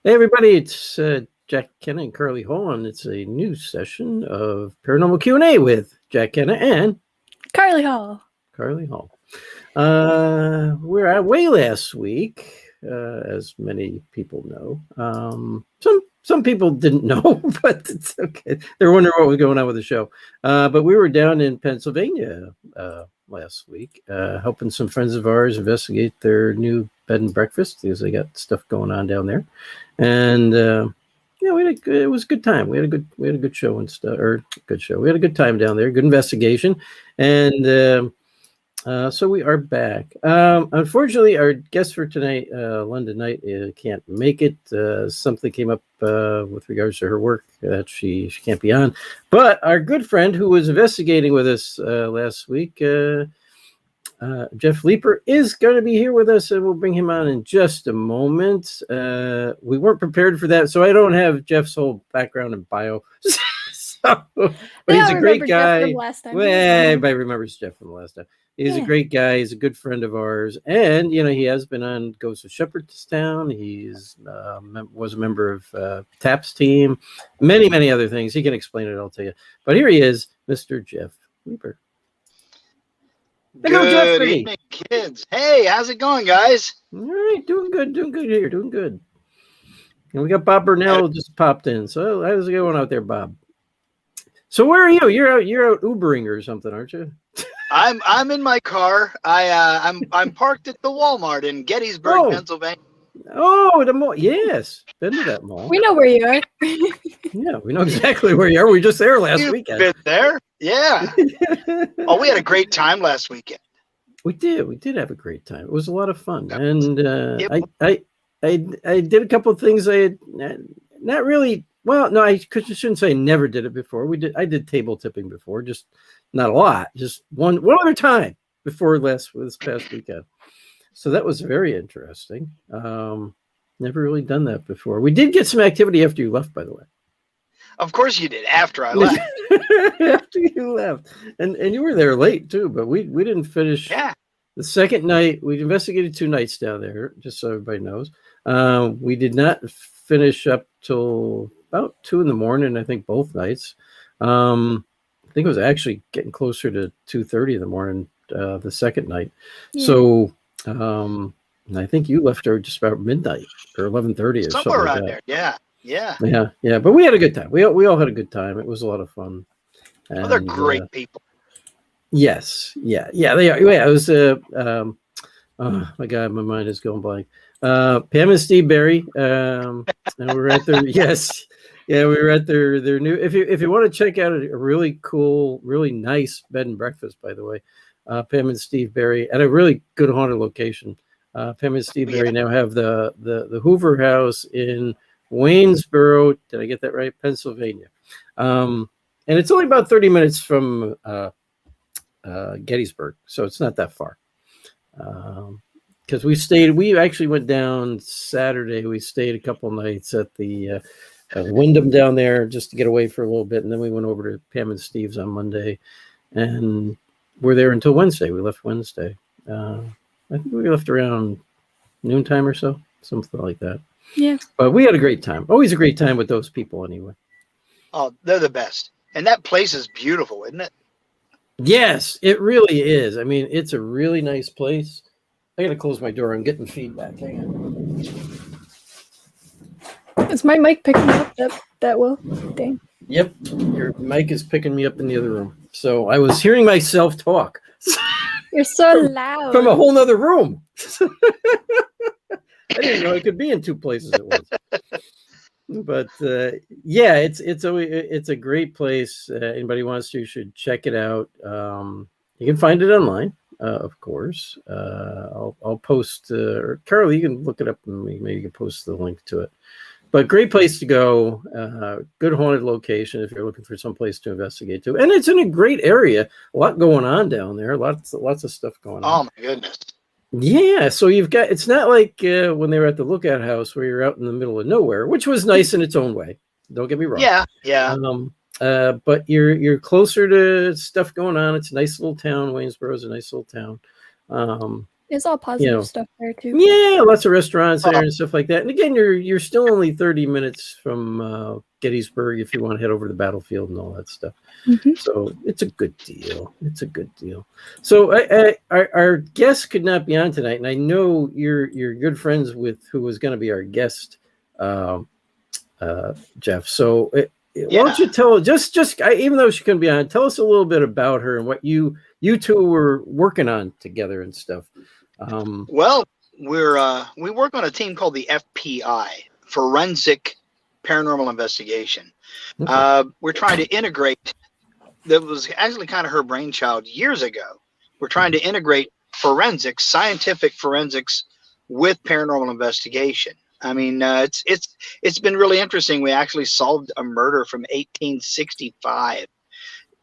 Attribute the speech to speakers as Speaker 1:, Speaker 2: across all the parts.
Speaker 1: Hey everybody, it's Jack Kenna and Carly Hall, and it's a new session of Paranormal Q&A with Jack Kenna and
Speaker 2: Carly Hall.
Speaker 1: Carly Hall. We're away last week, as many people know. Some people didn't know, but it's okay. They're wondering what was going on with the show. But we were down in Pennsylvania last week, helping some friends of ours investigate their new bed and breakfast because they got stuff going on down there. And it was a good time. We had a good show and stuff, or good show. We had a good time down there. Good investigation, and so we are back. Unfortunately, our guest for tonight, London Knight, can't make it. Something came up with regards to her work that she can't be on. But our good friend who was investigating with us last week, Jeff Leeper, is going to be here with us, and we'll bring him on in just a moment. We weren't prepared for that, so I don't have Jeff's whole background and bio. But he's a great guy. Well, everybody remembers Jeff from the last time. He's a great guy. He's a good friend of ours, and he has been on Ghosts of Shepherdstown. He's was a member of TAP's team, many other things. He can explain it all to you. But here he is, Mr. Jeff Leeper.
Speaker 3: Good evening, kids. Hey, how's it going, guys?
Speaker 1: All right, doing good here, doing good. And we got Bob Burnell just popped in. So how's it going out there, Bob? So where are you? You're out Ubering or something, aren't you?
Speaker 3: I'm in my car. I'm parked at the Walmart in Gettysburg, Pennsylvania.
Speaker 1: Oh, the mall. Yes, been to that mall.
Speaker 2: We know where you are.
Speaker 1: Yeah, we know exactly where you are. We were just there last weekend.
Speaker 3: Been there? Yeah. Oh, we had a great time last weekend.
Speaker 1: We did have a great time. It was a lot of fun, and I did a couple of things I had not really. Well, no, I shouldn't say I never did it before. I did table tipping before, just not a lot, just one other time before this past weekend. So that was very interesting. Never really done that before. We did get some activity after you left, by the way.
Speaker 3: Of course you did, after I left.
Speaker 1: After you left. And you were there late too, but we didn't finish.
Speaker 3: Yeah.
Speaker 1: The second night, we investigated 2 nights down there, just so everybody knows. We did not finish up till about 2 a.m, I think, both nights. I think it was actually getting closer to 2:30 in the morning the second night. Yeah. So I think you left her just about midnight or 11:30 or somewhere
Speaker 3: around there. Yeah.
Speaker 1: But we had a good time. We all had a good time. It was a lot of fun.
Speaker 3: And, they're great people.
Speaker 1: Yes. Yeah, they are. Yeah, it was oh my God, my mind is going blank. Pam and Steve Berry. And we were at their we were at their new. If you want to check out a really cool, really nice bed and breakfast, by the way, Pam and Steve Berry at a really good haunted location. Pam and Steve Berry now have the Hoover House in Waynesboro. Did I get that right? Pennsylvania. And it's only about 30 minutes from Gettysburg, so it's not that far. Because we actually went down Saturday. We stayed a couple nights at the Wyndham down there just to get away for a little bit, and then we went over to Pam and Steve's on Monday, and we're there until Wednesday. We left Wednesday. I think we left around noontime or so, something like that.
Speaker 2: Yeah.
Speaker 1: But we had a great time. Always a great time with those people anyway.
Speaker 3: Oh, they're the best. And that place is beautiful, isn't it?
Speaker 1: Yes, it really is. I mean, it's a really nice place. I got to close my door. I'm getting feedback. Hang on.
Speaker 2: Is my mic picking up that well? Dang.
Speaker 1: Yep. Your mic is picking me up in the other room. So I was hearing myself talk.
Speaker 2: You're so loud.
Speaker 1: From a whole nother room. I didn't know it could be in 2 places at once. But it's a great place. Anybody wants to should check it out. You can find it online, of course. I'll post, or Carly, you can look it up and maybe you can post the link to it. But great place to go. Good haunted location if you're looking for some place to investigate to. And it's in a great area. A lot going on down there. Lots of stuff going on.
Speaker 3: Oh my goodness.
Speaker 1: Yeah, so it's not like when they were at the Lookout House where you're out in the middle of nowhere, which was nice in its own way. Don't get me wrong.
Speaker 3: Yeah.
Speaker 1: But you're closer to stuff going on. It's a nice little town. Waynesboro is a nice little town.
Speaker 2: It's all positive stuff there too.
Speaker 1: Yeah, lots of restaurants there and stuff like that. And again, you're still only 30 minutes from Gettysburg if you want to head over to the battlefield and all that stuff.
Speaker 2: Mm-hmm.
Speaker 1: So it's a good deal. It's a good deal. So our guest could not be on tonight, and I know you're good friends with who was going to be our guest, Jeff. So why don't you tell just even though she couldn't be on, tell us a little bit about her and what you two were working on together and stuff.
Speaker 3: Well, we work on a team called the FPI, Forensic Paranormal Investigation. Okay. We're trying to integrate. That was actually kind of her brainchild years ago. We're trying to integrate forensics, scientific forensics, with paranormal investigation. I mean, it's been really interesting. We actually solved a murder from 1865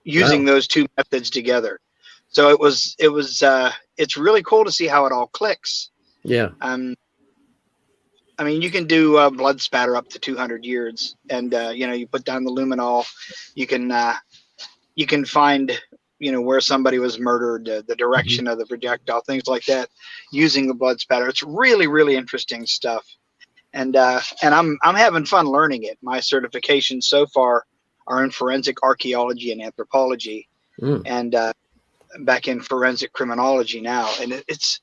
Speaker 3: using those two methods together. So it's really cool to see how it all clicks. Yeah. I mean, you can do blood spatter up to 200 years, and you put down the luminol. You can find where somebody was murdered, the direction of the projectile, things like that, using the blood spatter. It's really, really interesting stuff, and I'm having fun learning it. My certifications so far are in forensic archaeology and anthropology, and back in forensic criminology now, and it's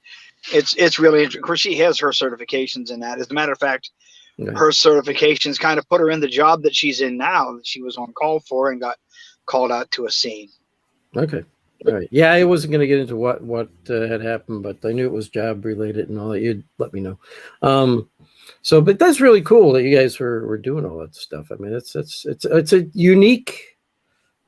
Speaker 3: really interesting. Of course, she has her certifications in that. As a matter of fact, her certifications kind of put her in the job that she's in now, that she was on call for and got called out to a scene.
Speaker 1: Okay. All right. Yeah, I wasn't going to get into what had happened, but I knew it was job related and all that. You'd let me know. But that's really cool that you guys were doing all that stuff. I mean, it's a unique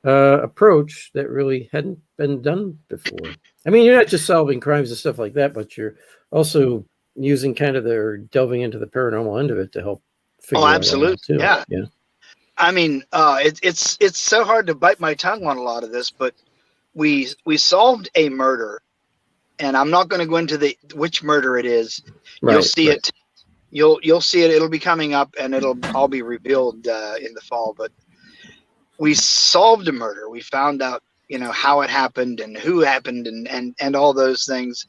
Speaker 1: approach that really hadn't been done before. I mean, you're not just solving crimes and stuff like that, but you're also using delving into the paranormal end of it to help figure out. Oh,
Speaker 3: absolutely. Too. Yeah. I mean, it's so hard to bite my tongue on a lot of this, but we solved a murder, and I'm not going to go into which murder it is. Right, you'll see it. You'll see it. It'll be coming up, and it'll all be revealed in the fall. But we solved a murder. We found out, how it happened and who happened and all those things.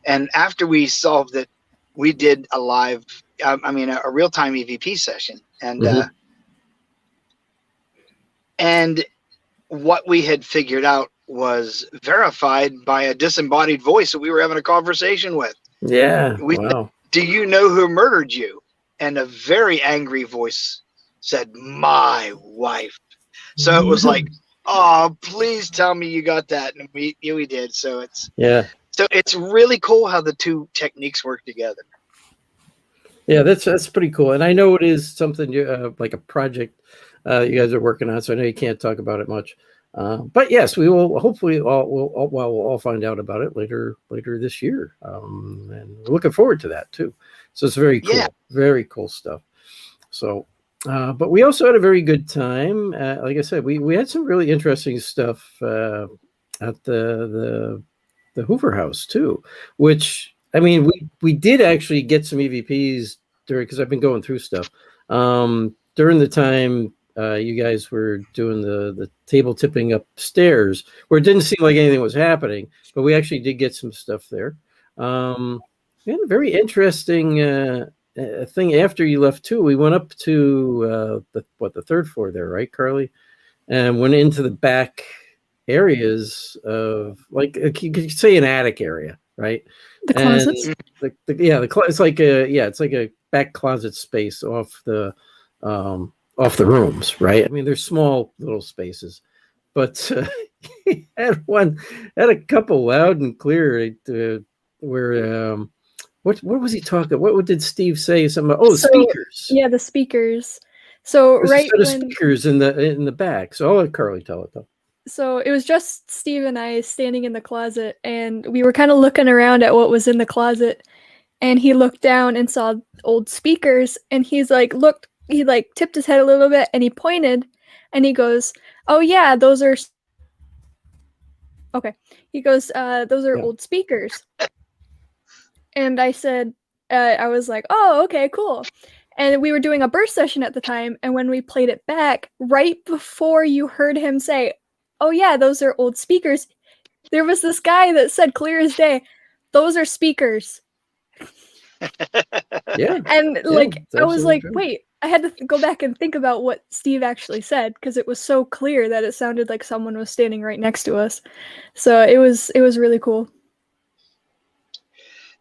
Speaker 3: And after we solved it, we did a live, a real-time EVP session. And, and what we had figured out was verified by a disembodied voice that we were having a conversation with.
Speaker 1: Yeah.
Speaker 3: Wow. Do you know who murdered you? And a very angry voice said, "My wife." So it was like, "Oh, please tell me you got that." And we did. So it's really cool how the two techniques work together.
Speaker 1: Yeah, that's pretty cool. And I know it is something like a project you guys are working on. So I know you can't talk about it much. But yes, we will hopefully we'll all find out about it later this year. And we're looking forward to that too. So it's very cool, very cool stuff. So, but we also had a very good time. Like I said, we had some really interesting stuff at the Hoover House too, which, I mean, we did actually get some EVPs because I've been going through stuff during the time you guys were doing the table tipping upstairs, where it didn't seem like anything was happening, but we actually did get some stuff there. We had a very interesting thing after you left too. We went up to the third floor there, right, Carly? And went into the back areas of, like, you could say an attic area, right?
Speaker 2: The closets.
Speaker 1: It's like a back closet space off the rooms, right? I mean, they're small little spaces, but had a couple loud and clear where what was he talking? What did Steve say? Speakers.
Speaker 2: Yeah, the speakers. So
Speaker 1: there's a set of speakers in the back. So I'll let Carly tell it though.
Speaker 2: So it was just Steve and I standing in the closet, and we were kind of looking around at what was in the closet, and he looked down and saw old speakers, and he tipped his head a little bit, and he pointed, and he goes, "Oh yeah, those are." Okay, he goes, "Those are old speakers." And I said, I was like, "Oh, okay, cool." And we were doing a burst session at the time, and when we played it back, right before you heard him say, "Oh yeah, those are old speakers," there was this guy that said clear as day, those are speakers.
Speaker 1: Yeah.
Speaker 2: And
Speaker 1: Yeah,
Speaker 2: like,
Speaker 1: it's
Speaker 2: I was
Speaker 1: absolutely
Speaker 2: like,
Speaker 1: true.
Speaker 2: wait, I had to go back and think about what Steve actually said because it was so clear that it sounded like someone was standing right next to us. So it was really cool.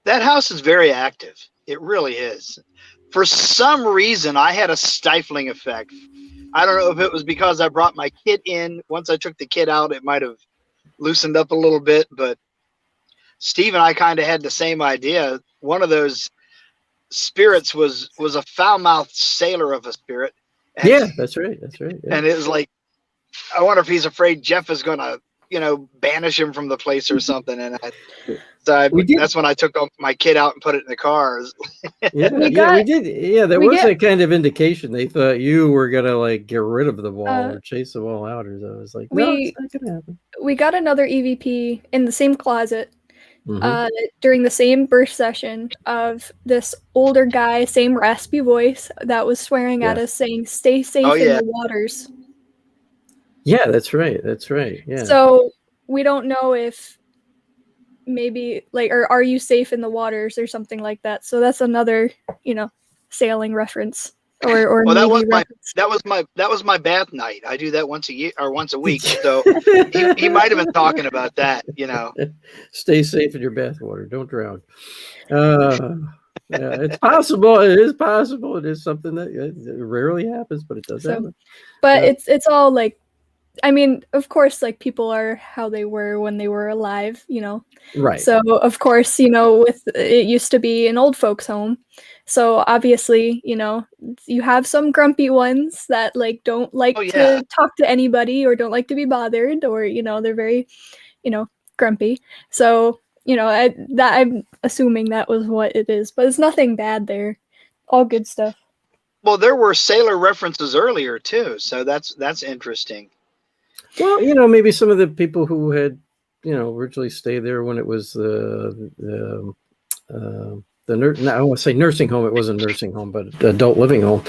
Speaker 3: That house is very active. It really is. For some reason, I had a stifling effect. I don't know if it was because I brought my kid in. Once I took the kid out, it might have loosened up a little bit, but Steve and I kind of had the same idea. One of those spirits was a foul-mouthed sailor of a spirit. And,
Speaker 1: Yeah, that's right. That's right. Yeah.
Speaker 3: and it was like, I wonder if he's afraid Jeff is going to, banish him from the place or something. And that's when I took my kid out and put it in the car.
Speaker 1: Yeah,
Speaker 2: We
Speaker 1: we did. Yeah, there was that kind of indication. They thought you were gonna like get rid of the wall or chase the wall out, or I was like, no, it's not gonna happen.
Speaker 2: We got another EVP in the same closet during the same burst session of this older guy, same raspy voice that was swearing at us, saying, "Stay safe in the waters."
Speaker 1: Yeah, that's right. That's right. Yeah.
Speaker 2: So we don't know if maybe like, or are you safe in the waters or something like that. So that's another, sailing reference or
Speaker 3: well, that was
Speaker 2: reference.
Speaker 3: that was my bath night. I do that once a year or once a week. So he might have been talking about that.
Speaker 1: Stay safe in your bathwater. Don't drown. Yeah, it's possible. It is possible. It is something that it rarely happens, but it does happen.
Speaker 2: But it's all like, I mean, of course, like people are how they were when they were alive,
Speaker 1: Right.
Speaker 2: So of course, with it used to be an old folks home. So obviously, you have some grumpy ones that like don't like to talk to anybody or don't like to be bothered, or they're very, grumpy. So I'm assuming that was what it is, but it's nothing bad there. All good stuff.
Speaker 3: Well, there were sailor references earlier too, so that's interesting.
Speaker 1: Well, maybe some of the people who had, originally stayed there when it was the I want to say nursing home. It wasn't a nursing home, but adult living home.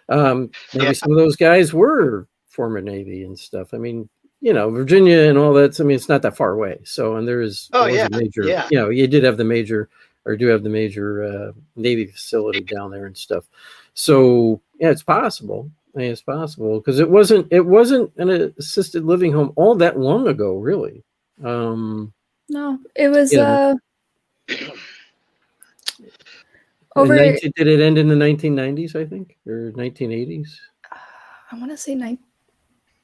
Speaker 1: Maybe some of those guys were former Navy and stuff. I mean, Virginia and all that. I mean, it's not that far away. So, and there is a major, you did have the major, or do have the major Navy facility down there and stuff. So yeah, it's possible. I mean, it's possible because it wasn't an assisted living home all that long ago, really.
Speaker 2: No, it was
Speaker 1: over. Did it end in the 1990s? I think, or 1980s.
Speaker 2: I want to say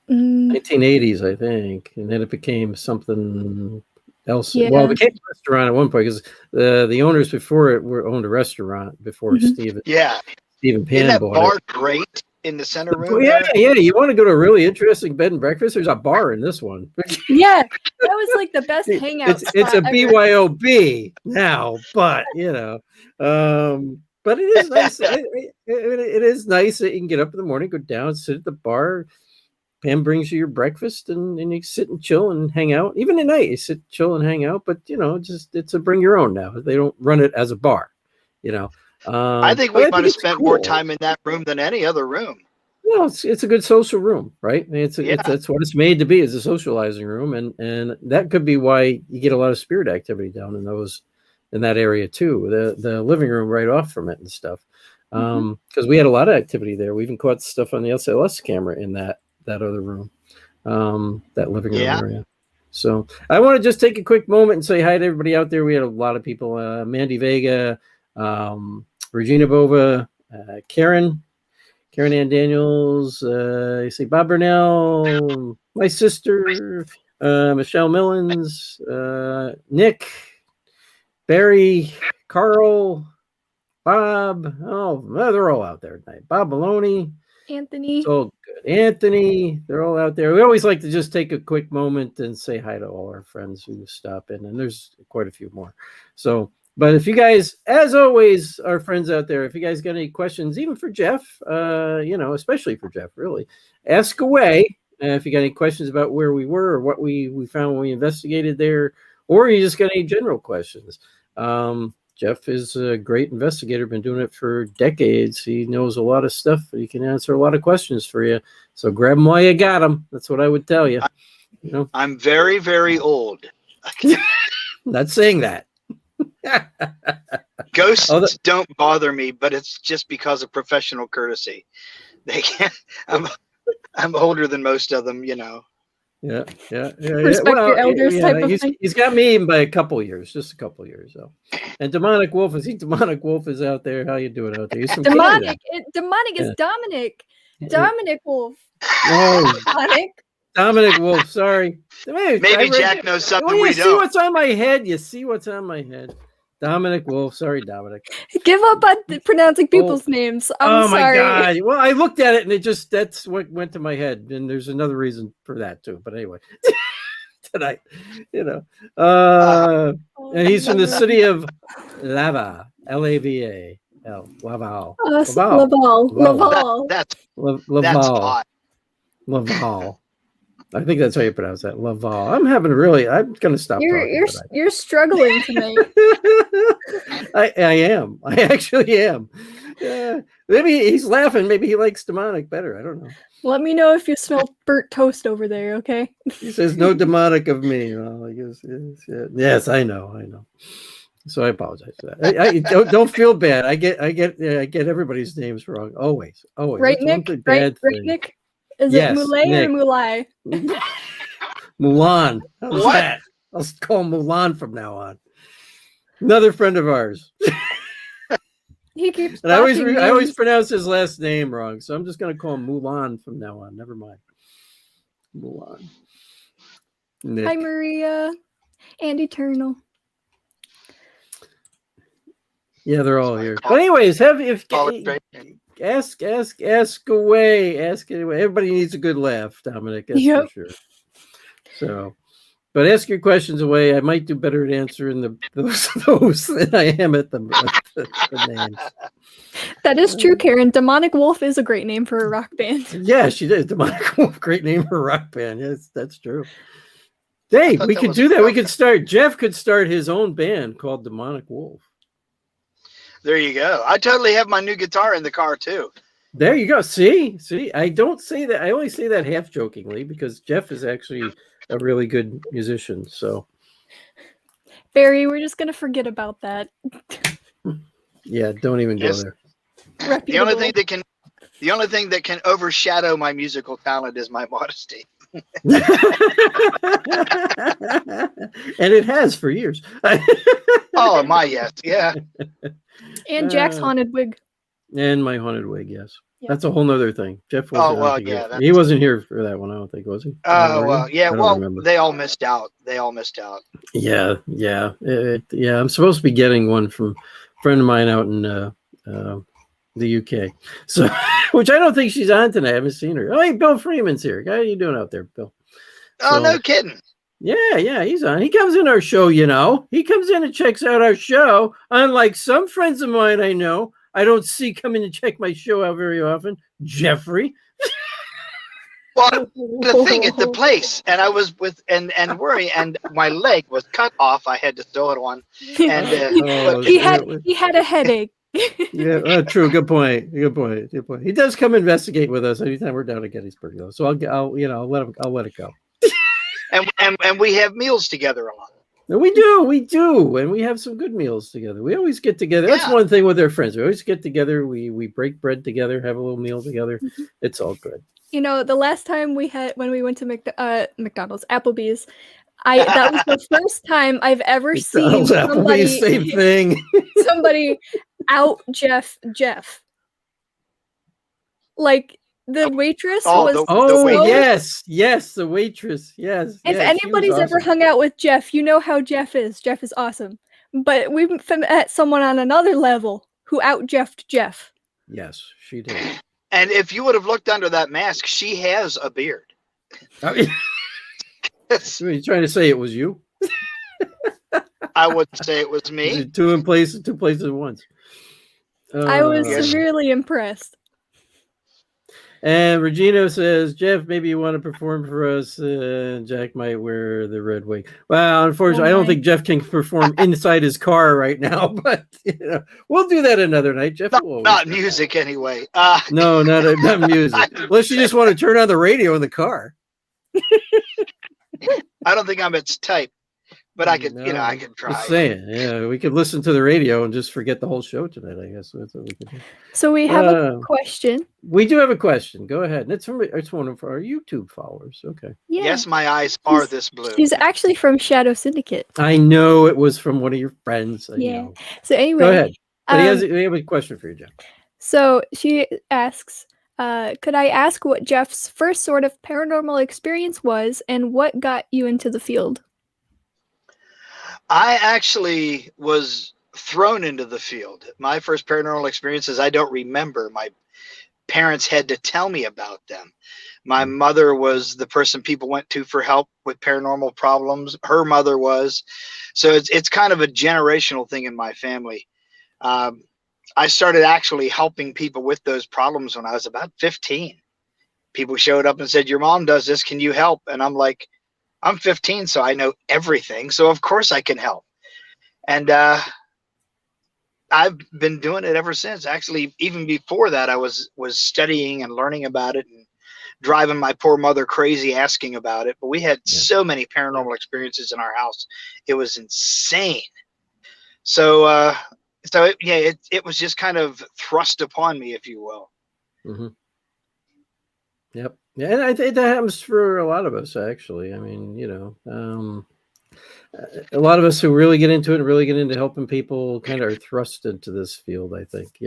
Speaker 1: 1980s, I think, and then it became something else.
Speaker 2: Yeah.
Speaker 1: Well, it became a restaurant at one point because the owners before it owned a restaurant before Stephen Pan bought
Speaker 3: bar
Speaker 1: it.
Speaker 3: Great in the center room.
Speaker 1: Yeah. You want to go to a really interesting bed and breakfast? There's a bar in this one.
Speaker 2: Yeah, that was like the best hangout.
Speaker 1: It's a BYOB now, but but it is nice. It is nice that you can get up in the morning, go down, sit at the bar. Pam brings you your breakfast, and you sit and chill and hang out. Even at night, you sit, chill, and hang out. But it's a bring your own now. They don't run it as a bar.
Speaker 3: I think we might have spent more time in that room than any other room.
Speaker 1: Well, it's a good social room, right? I mean, that's what it's made to be, is a socializing room, and that could be why you get a lot of spirit activity down in that area too. The living room right off from it and stuff, because we had a lot of activity there. We even caught stuff on the SLS camera in that other room, that living room area. So I want to just take a quick moment and say hi to everybody out there. We had a lot of people: Mandy Vega, Regina Bova, Karen Ann Daniels, you see Bob Burnell, my sister, Michelle Millens, Nick, Barry, Carl, Bob. Oh, they're all out there tonight. Bob Maloney,
Speaker 2: Anthony.
Speaker 1: It's all good. Anthony, they're all out there. We always like to just take a quick moment and say hi to all our friends who stop in, and there's quite a few more. So, but if you guys, as always, our friends out there, if you guys got any questions, even for Jeff, especially for Jeff, really, ask away. If you got any questions about where we were or what we found when we investigated there, or you just got any general questions. Jeff is a great investigator, been doing it for decades. He knows a lot of stuff. He can answer a lot of questions for you. So grab him while you got him. That's what I would tell you.
Speaker 3: I'm very, very old.
Speaker 1: Not saying that.
Speaker 3: Ghosts don't bother me, but it's just because of professional courtesy. They can't. I'm older than most of them, you know.
Speaker 1: Yeah.
Speaker 2: Respect your elders type of thing.
Speaker 1: He's got me even by a couple years, just a couple years. So, and Demonic Wolf is out there. How you doing out there? He's from
Speaker 2: Demonic
Speaker 1: Canada.
Speaker 2: is Dominic. Dominic Wolf.
Speaker 1: Oh, Dominic Wolf. Sorry.
Speaker 3: Maybe Jack knows something we
Speaker 1: you
Speaker 3: don't.
Speaker 1: see what's on my head. You see what's on my head. Dominic Wolf. Sorry, Dominic.
Speaker 2: Give up on pronouncing people's names. I'm sorry.
Speaker 1: My God. Well, I looked at it and that's what went to my head. And there's another reason for that too. But anyway, tonight, you know, and he's from the city of Lava, Lava, Laval.
Speaker 2: Laval.
Speaker 3: That's
Speaker 1: Laval.
Speaker 3: hot.
Speaker 1: Laval. I think that's how you pronounce that. Laval. I'm going to stop talking.
Speaker 2: You're struggling tonight.
Speaker 1: I am. I actually am. Maybe he's laughing. Maybe he likes demonic better. I don't know.
Speaker 2: Let me know if you smell burnt toast over there, okay?
Speaker 1: He says no demonic of me. Well, I guess, yes, I know. So I apologize for that. I don't feel bad. I get everybody's names wrong. Always.
Speaker 2: Right, Nick? Right, Nick? Is it Moulay or Moulay?
Speaker 1: Mulan. How's that? I'll call him Mulan from now on. Another friend of ours.
Speaker 2: He keeps.
Speaker 1: And I always pronounce his last name wrong, so I'm just going to call him Mulan from now on. Never mind. Mulan. Nick.
Speaker 2: Hi, Maria and Eternal.
Speaker 1: Yeah, they're all here. But anyways, ask away. Everybody needs a good laugh, Dominic. That's for sure. So, but ask your questions away. I might do better at answering those than I am at the names.
Speaker 2: That is true, Karen. Demonic Wolf is a great name for a rock band.
Speaker 1: Yeah, she did. Demonic Wolf, great name for a rock band. Yes, that's true. Dave, we could do that. We could start. Jeff could start his own band called Demonic Wolf.
Speaker 3: There you go. I totally have my new guitar in the car too.
Speaker 1: There you go. See, I don't say that. I only say that half jokingly because Jeff is actually a really good musician. So,
Speaker 2: Barry, we're just gonna forget about that.
Speaker 1: Yeah, don't even go there.
Speaker 3: The only thing that can overshadow my musical talent is my modesty.
Speaker 1: And it has for years.
Speaker 3: Oh my, yes, yeah.
Speaker 2: And Jack's haunted wig.
Speaker 1: And my haunted wig, yes. Yeah. That's a whole nother thing. Jeff wasn't he wasn't here for that one, I don't think, was he?
Speaker 3: They all missed out. Yeah.
Speaker 1: I'm supposed to be getting one from a friend of mine out in the UK. So, which I don't think she's on tonight. I haven't seen her. Oh, hey, Bill Freeman's here. How are you doing out there, Bill?
Speaker 3: Oh, no kidding.
Speaker 1: Yeah, he's on. He comes in our show, you know. He comes in and checks out our show. Unlike some friends of mine I know, I don't see come in and check my show out very often. Jeffrey.
Speaker 3: Well, the thing at the place, and I was with and worry, and my leg was cut off. I had to throw it on, and
Speaker 2: he had a headache.
Speaker 1: Yeah, true. Good point. He does come investigate with us anytime we're down at Gettysburg, though. So I'll let it go.
Speaker 3: And we have meals together a lot.
Speaker 1: We do, and we have some good meals together. We always get together. That's one thing with our friends. We always get together. We break bread together, have a little meal together. Mm-hmm. It's all good.
Speaker 2: You know, the last time when we went to McDonald's, Applebee's, that was the first time I've ever seen somebody,
Speaker 1: same thing.
Speaker 2: somebody out Jeff. Like the waitress was.
Speaker 1: Yes, the waitress. Yes.
Speaker 2: If anybody's ever hung out with Jeff, you know how Jeff is. Jeff is awesome. But we met someone on another level who out Jeffed Jeff.
Speaker 1: Yes, she did.
Speaker 3: And if you would have looked under that mask, she has a beard.
Speaker 1: Are you trying to say it was you?
Speaker 3: I wouldn't say it was me.
Speaker 1: Two places at once.
Speaker 2: I was severely impressed.
Speaker 1: And Regina says, Jeff, maybe you want to perform for us. Jack might wear the red wig. Well, unfortunately, I don't think Jeff can perform inside his car right now, but we'll do that another night. Jeff,
Speaker 3: not music anyway.
Speaker 1: No, not music. Unless you just want to turn on the radio in the car.
Speaker 3: I don't think I'm its type. but I could,
Speaker 1: No,
Speaker 3: I could try.
Speaker 1: just saying. Yeah, we could listen to the radio and just forget the whole show tonight. I guess that's what we could do.
Speaker 2: So we have a question.
Speaker 1: We do have a question. Go ahead. It's one of our YouTube followers. Okay.
Speaker 2: Yeah.
Speaker 3: Yes, my eyes are this blue.
Speaker 2: She's actually from Shadow Syndicate.
Speaker 1: I know it was from one of your friends. I
Speaker 2: Yeah.
Speaker 1: know.
Speaker 2: So anyway,
Speaker 1: go ahead. But we have a question for you, Jeff.
Speaker 2: So she asks, could I ask what Jeff's first sort of paranormal experience was and what got you into the field?
Speaker 3: I actually was thrown into the field. My first paranormal experiences, I don't remember. My parents had to tell me about them. My mother was the person people went to for help with paranormal problems. Her mother was. So it's kind of a generational thing in my family. I started actually helping people with those problems when I was about 15. People showed up and said, your mom does this. Can you help? And I'm like, I'm 15, so I know everything. So of course I can help. And I've been doing it ever since. Actually, even before that, I was studying and learning about it and driving my poor mother crazy asking about it. But we had so many paranormal experiences in our house. It was insane. So, it was just kind of thrust upon me, if you will.
Speaker 1: Mm-hmm. Yep. Yeah, and I think that happens for a lot of us, actually. I mean, a lot of us who really get into it and really get into helping people kind of are thrust into this field, I think,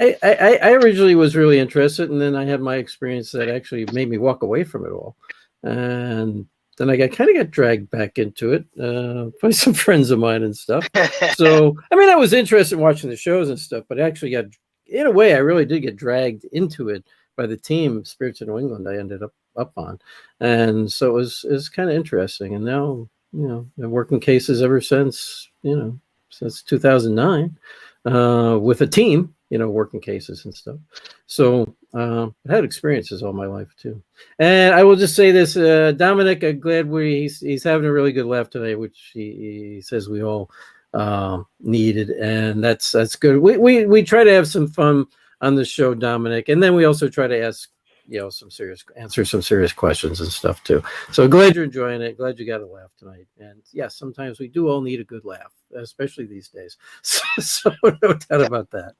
Speaker 1: I originally was really interested, and then I had my experience that actually made me walk away from it all. And then I got dragged back into it by some friends of mine and stuff. So, I mean, I was interested in watching the shows and stuff, but actually in a way, I really did get dragged into it by the team, Spirits of New England, I ended up on. And so it was kind of interesting. And now, I've worked in cases ever since 2009 with a team, working cases and stuff. So I had experiences all my life too. And I will just say this, Dominic, I'm glad he's having a really good laugh today, which he says we all needed, and that's good. We try to have some fun on the show, Dominic, and then we also try to ask answer some serious questions and stuff too. So glad you're enjoying it. Glad you got a laugh tonight. And yes, sometimes we do all need a good laugh, especially these days. So no doubt about that.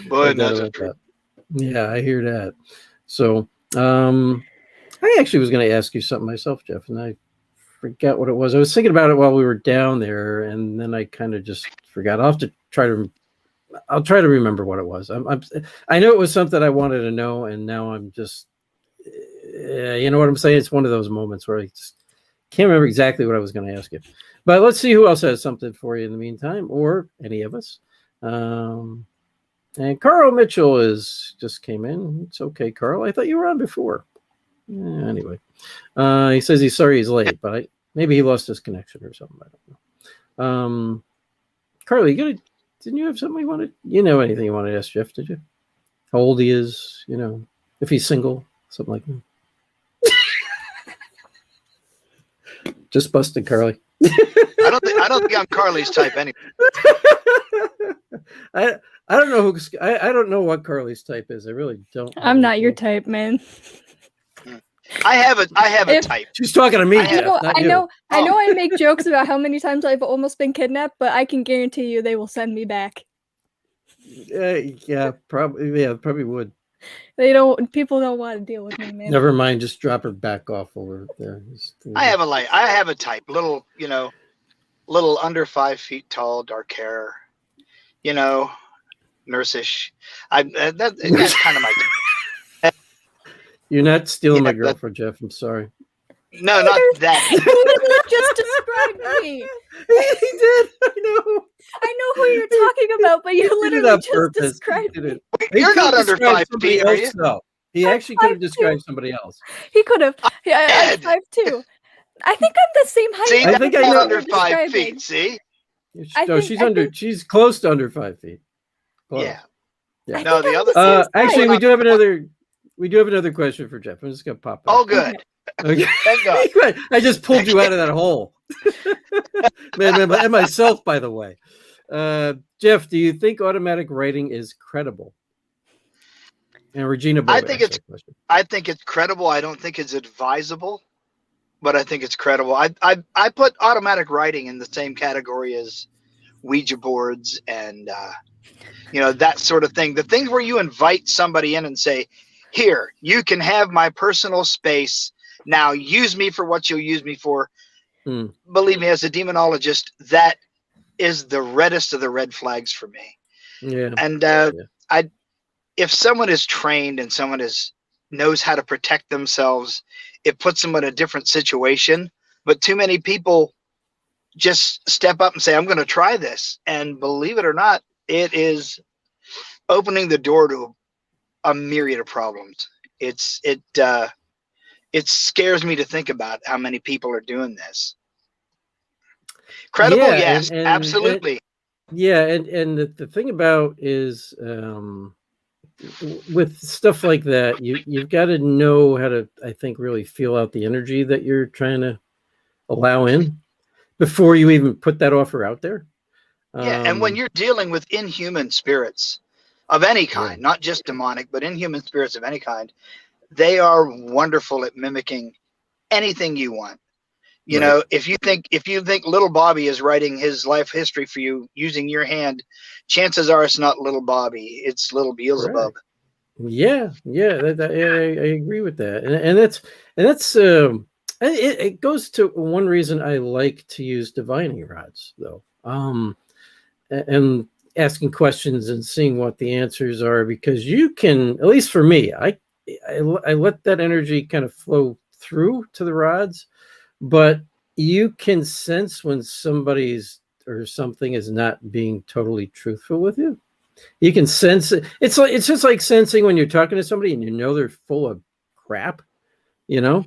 Speaker 3: Boy, no doubt about that.
Speaker 1: Yeah, I hear that. So I actually was going to ask you something myself, Jeff, and I forgot what it was. I was thinking about it while we were down there, and then I kind of just forgot. I'll try to remember what it was. I know it was something I wanted to know, and now I'm just, you know what I'm saying? It's one of those moments where I just can't remember exactly what I was going to ask you. But let's see who else has something for you in the meantime, or any of us. And Carl Mitchell just came in. It's okay, Carl. I thought you were on before. Anyway, he says he's sorry he's late, but maybe he lost his connection or something. I don't know. Carly, didn't you have something you wanted? Anything you wanted to ask Jeff? Did you? How old he is? If he's single, something like that. Just busted, Carly.
Speaker 3: I don't think I'm Carly's type anyway.
Speaker 1: I don't know I don't know what Carly's type is. I really don't.
Speaker 2: I'm not your type, man.
Speaker 3: I have a type.
Speaker 1: She's talking to me.
Speaker 2: I know I make jokes about how many times I've almost been kidnapped, but I can guarantee you they will send me back.
Speaker 1: Yeah, probably would.
Speaker 2: People don't want to deal with me, man.
Speaker 1: Never mind, just drop her back off over there.
Speaker 3: I have a type, little under 5 feet tall, dark hair, nurse-ish. That's kind of my type.
Speaker 1: You're not stealing my girlfriend, Jeff. I'm sorry.
Speaker 3: No, not that.
Speaker 2: You literally just described me.
Speaker 1: He did.
Speaker 2: I know who you're talking about, but you literally just described me.
Speaker 3: You're not under 5 feet, are you?
Speaker 1: No. He actually could have described somebody else.
Speaker 2: He could have. I'm 5'2". I think I'm the same height.
Speaker 3: See,
Speaker 1: I think I know
Speaker 3: under 5 feet. See?
Speaker 1: She's close to under 5 feet. Close.
Speaker 3: Yeah.
Speaker 2: No,
Speaker 3: the other.
Speaker 1: Actually, we do have another question for Jeff. I'm just gonna pop it.
Speaker 3: Oh, good.
Speaker 1: Okay.
Speaker 3: Thank God.
Speaker 1: I just pulled you out of that hole. And myself, by the way. Jeff, do you think automatic writing is credible? And Regina,
Speaker 3: I think it's credible. I don't think it's advisable, but I think it's credible. I put automatic writing in the same category as Ouija boards and that sort of thing. The things where you invite somebody in and say, "Here, you can have my personal space. Now use me for what you'll use me for." Believe me, as a demonologist, that is the reddest of the red flags for me.
Speaker 1: Yeah.
Speaker 3: And if someone is trained and someone knows how to protect themselves, it puts them in a different situation. But too many people just step up and say, "I'm going to try this," and believe it or not, it is opening the door to a myriad of problems. It scares me to think about how many people are doing this. Credible,
Speaker 1: Yeah,
Speaker 3: yes,
Speaker 1: and
Speaker 3: absolutely.
Speaker 1: And the thing about is with stuff like that, you've got to know how to, I think, really feel out the energy that you're trying to allow in before you even put that offer out there.
Speaker 3: Yeah, and when you're dealing with inhuman spirits of any kind,
Speaker 1: Yeah.
Speaker 3: not just demonic, but inhuman spirits of any kind, they are wonderful at mimicking anything you want. You
Speaker 1: Right.
Speaker 3: know, if you think little Bobby is writing his life history for you using your hand, chances are it's not little Bobby, it's little Beelzebub.
Speaker 1: Correct. Yeah, I agree with that, and that's it goes to one reason I like to use divining rods, though, and asking questions and seeing what the answers are, because you can, at least for me, I let that energy kind of flow through to the rods, but you can sense when somebody's or something is not being totally truthful with you. You can sense it. It's just like sensing when you're talking to somebody and you know they're full of crap. You know,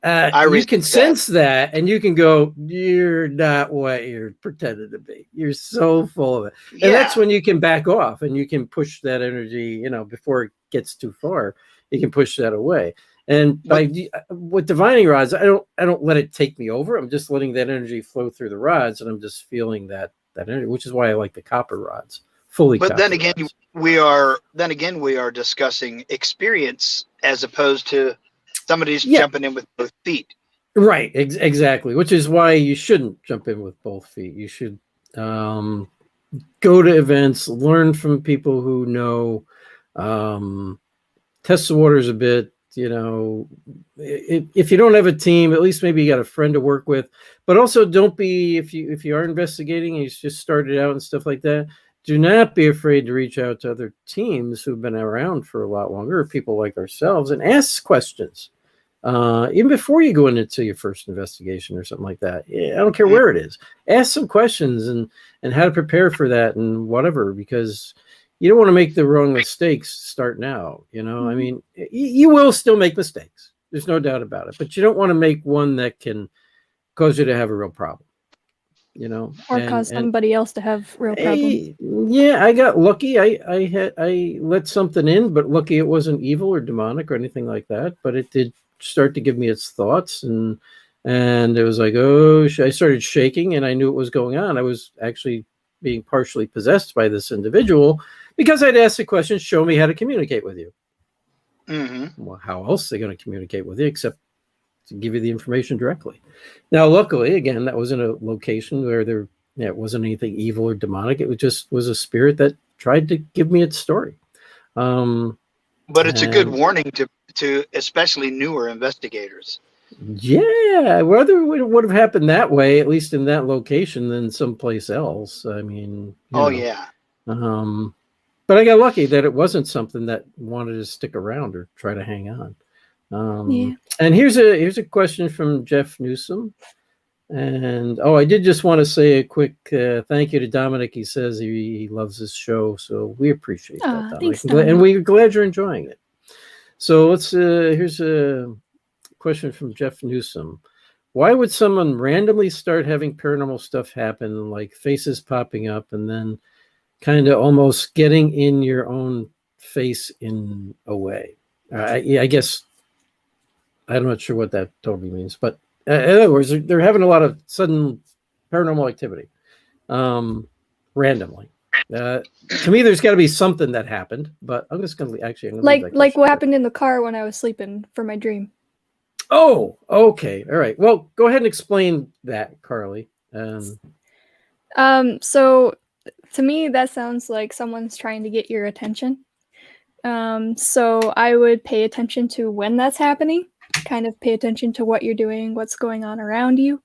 Speaker 1: you can sense that, and you can go, "You're not what you're pretending to be. You're so full of it."
Speaker 3: Yeah.
Speaker 1: And that's when you can back off and you can push that energy. Before it gets too far, you can push that away. And with divining rods, I don't let it take me over. I'm just letting that energy flow through the rods, and I'm just feeling that energy, which is why I like the copper rods. But
Speaker 3: then again, we are discussing experience as opposed to somebody's jumping in with both feet.
Speaker 1: Right, exactly. Which is why you shouldn't jump in with both feet. You should go to events, learn from people who know, test the waters a bit. If you don't have a team, at least maybe you got a friend to work with. But also, don't be, if you are investigating and you just started out and stuff like that, do not be afraid to reach out to other teams who've been around for a lot longer, or people like ourselves, and ask questions. Even before you go into your first investigation or something like that. I don't care where it is. Ask some questions and how to prepare for that and whatever, because you don't want to make the wrong mistakes starting out. I mean, you will still make mistakes. There's no doubt about it. But you don't want to make one that can cause you to have a real problem.
Speaker 2: Or cause somebody else to have real problems.
Speaker 1: Yeah, I got lucky. I let something in, but lucky it wasn't evil or demonic or anything like that. But it did start to give me its thoughts, and it was like, I started shaking, and I knew what was going on. I was actually being partially possessed by this individual because I'd asked the question, "Show me how to communicate with you."
Speaker 3: Mm-hmm.
Speaker 1: Well, how else are they going to communicate with you except to give you the information directly? Now, luckily, again, that was in a location where it wasn't anything evil or demonic. It was a spirit that tried to give me its story.
Speaker 3: But it's a good warning to especially newer investigators.
Speaker 1: Yeah, whether it would have happened that way, at least in that location, than someplace else. I mean,
Speaker 3: yeah.
Speaker 1: But I got lucky that it wasn't something that wanted to stick around or try to hang on. And here's a question from Jeff Newsom. And I did just want to say a quick thank you to Dominic. He says he loves this show, so we appreciate that, Dominic.
Speaker 2: Thanks, Dominic.
Speaker 1: And we're glad you're enjoying it. So here's a question from Jeff Newsom. Why would someone randomly start having paranormal stuff happen, like faces popping up and then kind of almost getting in your own face in a way? I guess I'm not sure what that totally means, but in other words, they're having a lot of sudden paranormal activity randomly. To me, there's got to be something that happened, but I'm just going to
Speaker 2: like what happened in the car when I was sleeping for my dream.
Speaker 1: Oh, okay. All right. Well, go ahead and explain that, Carly.
Speaker 2: So to me, that sounds like someone's trying to get your attention. So I would pay attention to when that's happening, kind of pay attention to what you're doing, what's going on around you.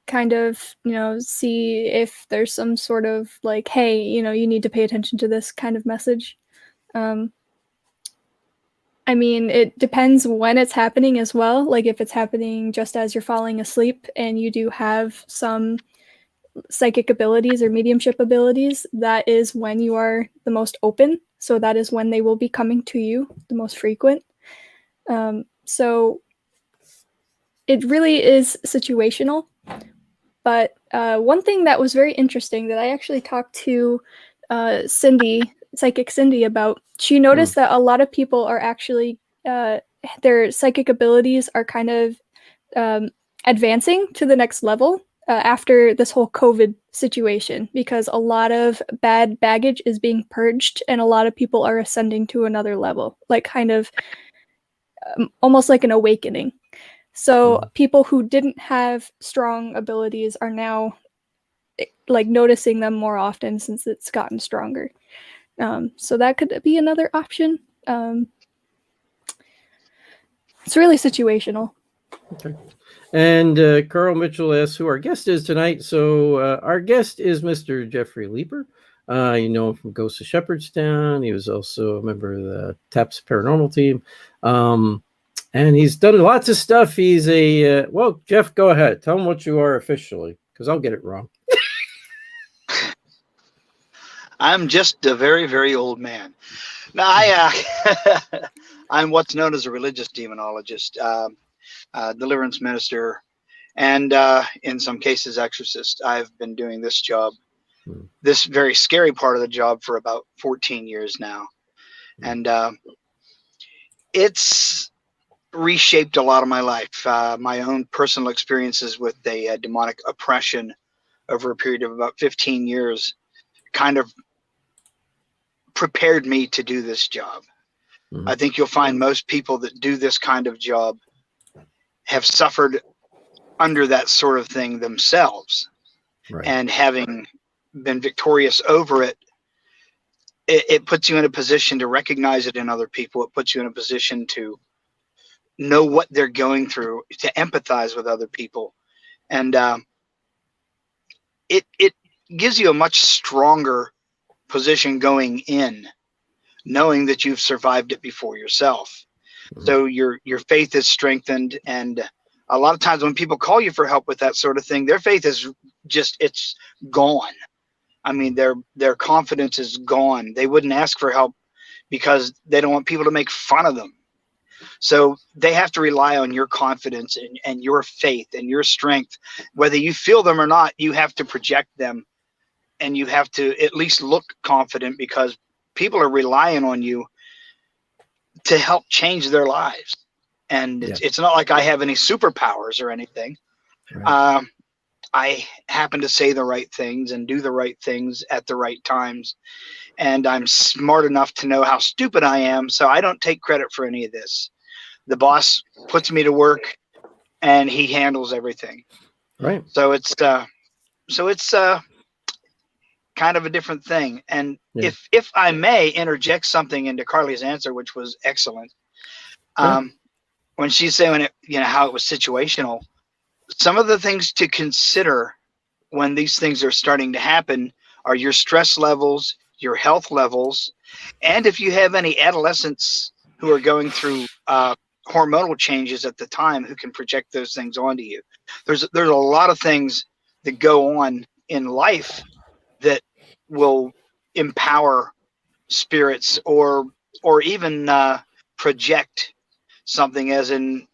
Speaker 2: Kind of, see if there's some sort of like, hey, you need to pay attention to this kind of message. I mean, it depends when it's happening as well. Like if it's happening just as you're falling asleep and you do have some psychic abilities or mediumship abilities, that is when you are the most open. So that is when they will be coming to you the most frequent. So it really is situational. But one thing that was very interesting that I actually talked to Cindy, Psychic Cindy, about, she noticed that a lot of people are actually, their psychic abilities are kind of advancing to the next level after this whole COVID situation, because a lot of bad baggage is being purged and a lot of people are ascending to another level, like kind of almost like an awakening. So people who didn't have strong abilities are now like noticing them more often since it's gotten stronger. So that could be another option. It's really situational.
Speaker 1: Okay. And Carl Mitchell asks who our guest is tonight. So our guest is Mr. Jeffrey Leeper. You know him from Ghosts of Shepherdstown. He was also a member of the TAPS Paranormal team. And he's done lots of stuff. He's a, well, Jeff, go ahead. Tell him what you are officially, because I'll get it wrong.
Speaker 3: I'm just a very, very old man. Now, I'm what's known as a religious demonologist, deliverance minister, and in some cases, exorcist. I've been doing this job, this very scary part of the job, for about 14 years now. And it's reshaped a lot of my life. My own personal experiences with a demonic oppression over a period of about 15 years kind of prepared me to do this job. I think you'll find most people that do this kind of job have suffered under that sort of thing themselves. Right. And having been victorious over it, it puts you in a position to recognize it in other people. It puts you in a position to know what they're going through, to empathize with other people. And it gives you a much stronger position going in, knowing that you've survived it before yourself. So your faith is strengthened. And a lot of times when people call you for help with that sort of thing, their faith is just, it's gone. I mean, their confidence is gone. They wouldn't ask for help because they don't want people to make fun of them. So they have to rely on your confidence and your faith and your strength. Whether you feel them or not, you have to project them, and you have to at least look confident, because people are relying on you to help change their lives. And it's not like I have any superpowers or anything. Right. I happen to say the right things and do the right things at the right times. And I'm smart enough to know how stupid I am, so I don't take credit for any of this. The boss puts me to work, and he handles everything. Right. So it's kind of a different thing. And if I may interject something into Carly's answer, which was excellent, when she's saying how it was situational, some of the things to consider when these things are starting to happen are your stress levels, your health levels, and if you have any adolescents who are going through hormonal changes at the time, who can project those things onto you. There's a lot of things that go on in life that will empower spirits or even project something, as in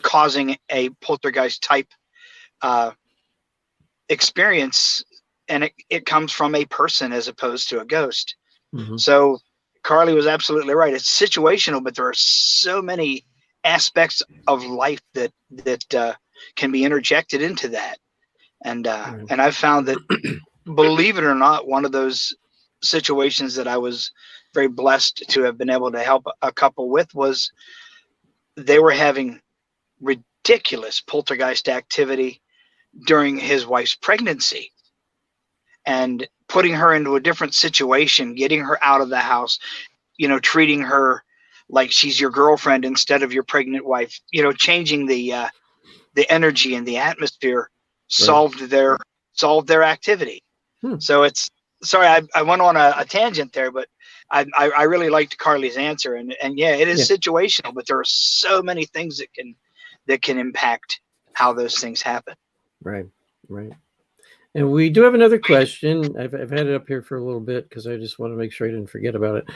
Speaker 3: causing a poltergeist type experience, and it comes from a person as opposed to a ghost. So Carly was absolutely right. It's situational, but there are so many aspects of life that can be interjected into that. And I've found that, believe it or not, one of those situations that I was very blessed to have been able to help a couple with was they were having ridiculous poltergeist activity during his wife's pregnancy, and putting her into a different situation, getting her out of the house, treating her like she's your girlfriend instead of your pregnant wife, changing the energy and the atmosphere solved their activity. So it's, sorry, I went on a tangent there, but I really liked Carly's answer, and yeah, it is situational, but there are so many things that can impact how those things happen. Right.
Speaker 1: And we do have another question. I've had it up here for a little bit because I just want to make sure I didn't forget about it.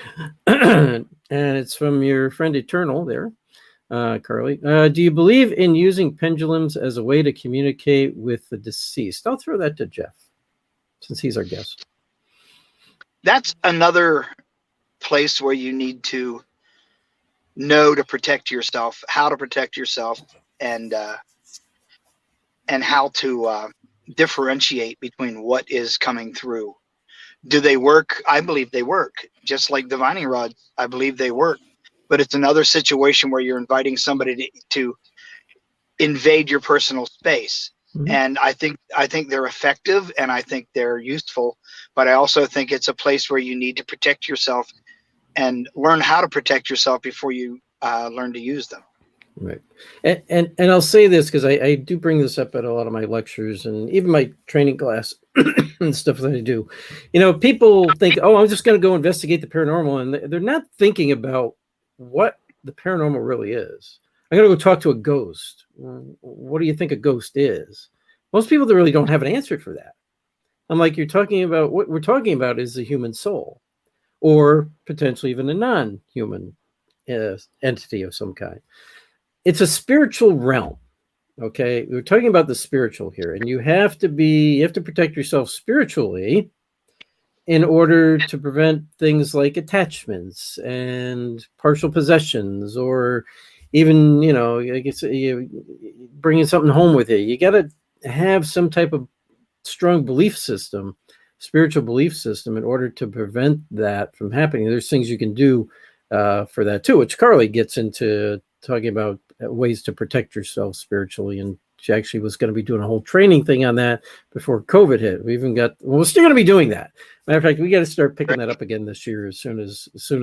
Speaker 1: And it's from your friend Eternal there, Carly. Do you believe in using pendulums as a way to communicate with the deceased? I'll throw that to Jeff, since he's our guest.
Speaker 3: That's another place where you need to know to protect yourself, how to protect yourself, and how to differentiate between what is coming through. Do they work? I believe they work. Just like divining rods, I believe they work. But it's another situation where you're inviting somebody to invade your personal space. Mm-hmm. And I think they're effective, and I think they're useful. But I also think it's a place where you need to protect yourself and learn how to protect yourself before you learn to use them.
Speaker 1: Right. And I'll say this because I do bring this up at a lot of my lectures and even my training class and stuff that I do. People think, oh, I'm just going to go investigate the paranormal. And they're not thinking about what the paranormal really is. I'm going to go talk to a ghost. What do you think a ghost is? Most people really don't have an answer for that. I'm like, you're talking about, what we're talking about is the human soul, or potentially even a non-human entity of some kind. It's a spiritual realm. Okay. We're talking about the spiritual here, and you have to protect yourself spiritually in order to prevent things like attachments and partial possessions, or even, I guess bringing something home with you. You got to have some type of strong belief system, spiritual belief system, in order to prevent that from happening. There's things you can do for that too, which Carly gets into talking about ways to protect yourself spiritually. And she actually was going to be doing a whole training thing on that before COVID hit. We're still going to be doing that. Matter of fact, we got to start picking that up again this year as soon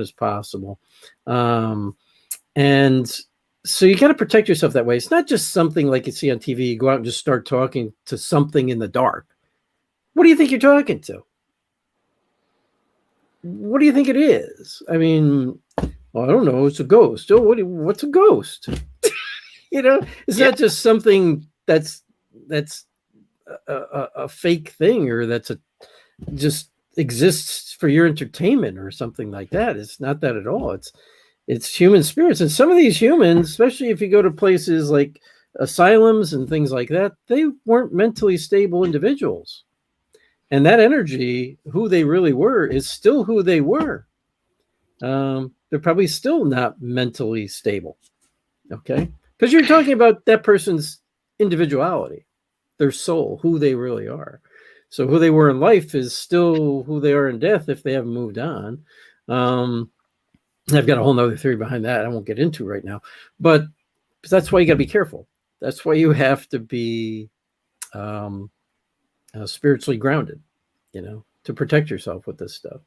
Speaker 1: as possible. And so you got to protect yourself that way. It's not just something like you see on TV. You go out and just start talking to something in the dark. What do you think you're talking to? What do you think it is? I mean, I don't know. It's a ghost. Oh, what's a ghost? It's not just something that's a fake thing, or just exists for your entertainment or something like that. It's not that at all. It's human spirits. And some of these humans, especially if you go to places like asylums and things like that, they weren't mentally stable individuals. And that energy, who they really were, is still who they were. They're probably still not mentally stable. Okay? Because you're talking about that person's individuality, their soul, who they really are. So who they were in life is still who they are in death if they haven't moved on. I've got a whole nother theory behind that I won't get into right now. But that's why you got to be careful. That's why you have to be spiritually grounded, to protect yourself with this stuff.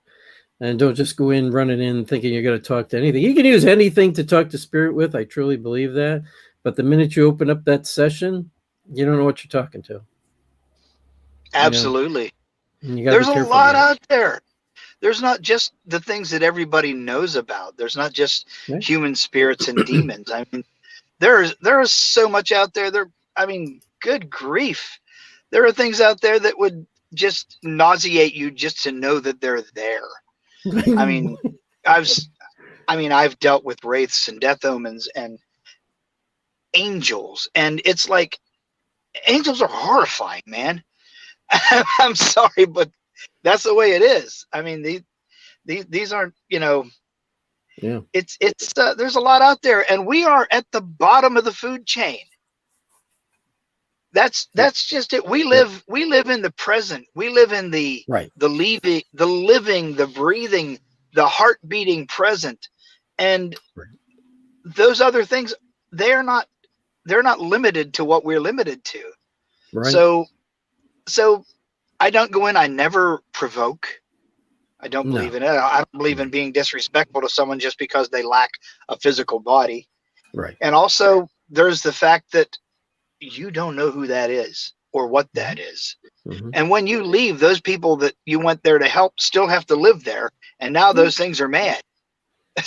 Speaker 1: And don't just go in running in thinking you're going to talk to anything. You can use anything to talk to spirit with. I truly believe that. But the minute you open up that session, you don't know what you're talking to.
Speaker 3: Absolutely. There's a lot out there. There's not just the things that everybody knows about. There's not just human spirits and demons. I mean, there is so much out there. Good grief. There are things out there that would just nauseate you just to know that they're there. I've dealt with wraiths and death omens and angels, and it's like, angels are horrifying, man. I'm sorry, but that's the way it is. I mean, these aren't, it's there's a lot out there, and we are at the bottom of the food chain. That's just it. We live in the present. We live in the living, the breathing, the heart beating present. And those other things, they're not limited to what we're limited to.
Speaker 1: Right.
Speaker 3: So I don't go in. I never provoke. I don't
Speaker 1: No.
Speaker 3: believe in it. I don't believe in being disrespectful to someone just because they lack a physical body.
Speaker 1: Right.
Speaker 3: And also, there's the fact that you don't know who that is or what that is.
Speaker 1: Mm-hmm.
Speaker 3: And when you leave, those people that you went there to help still have to live there. And now those things are mad.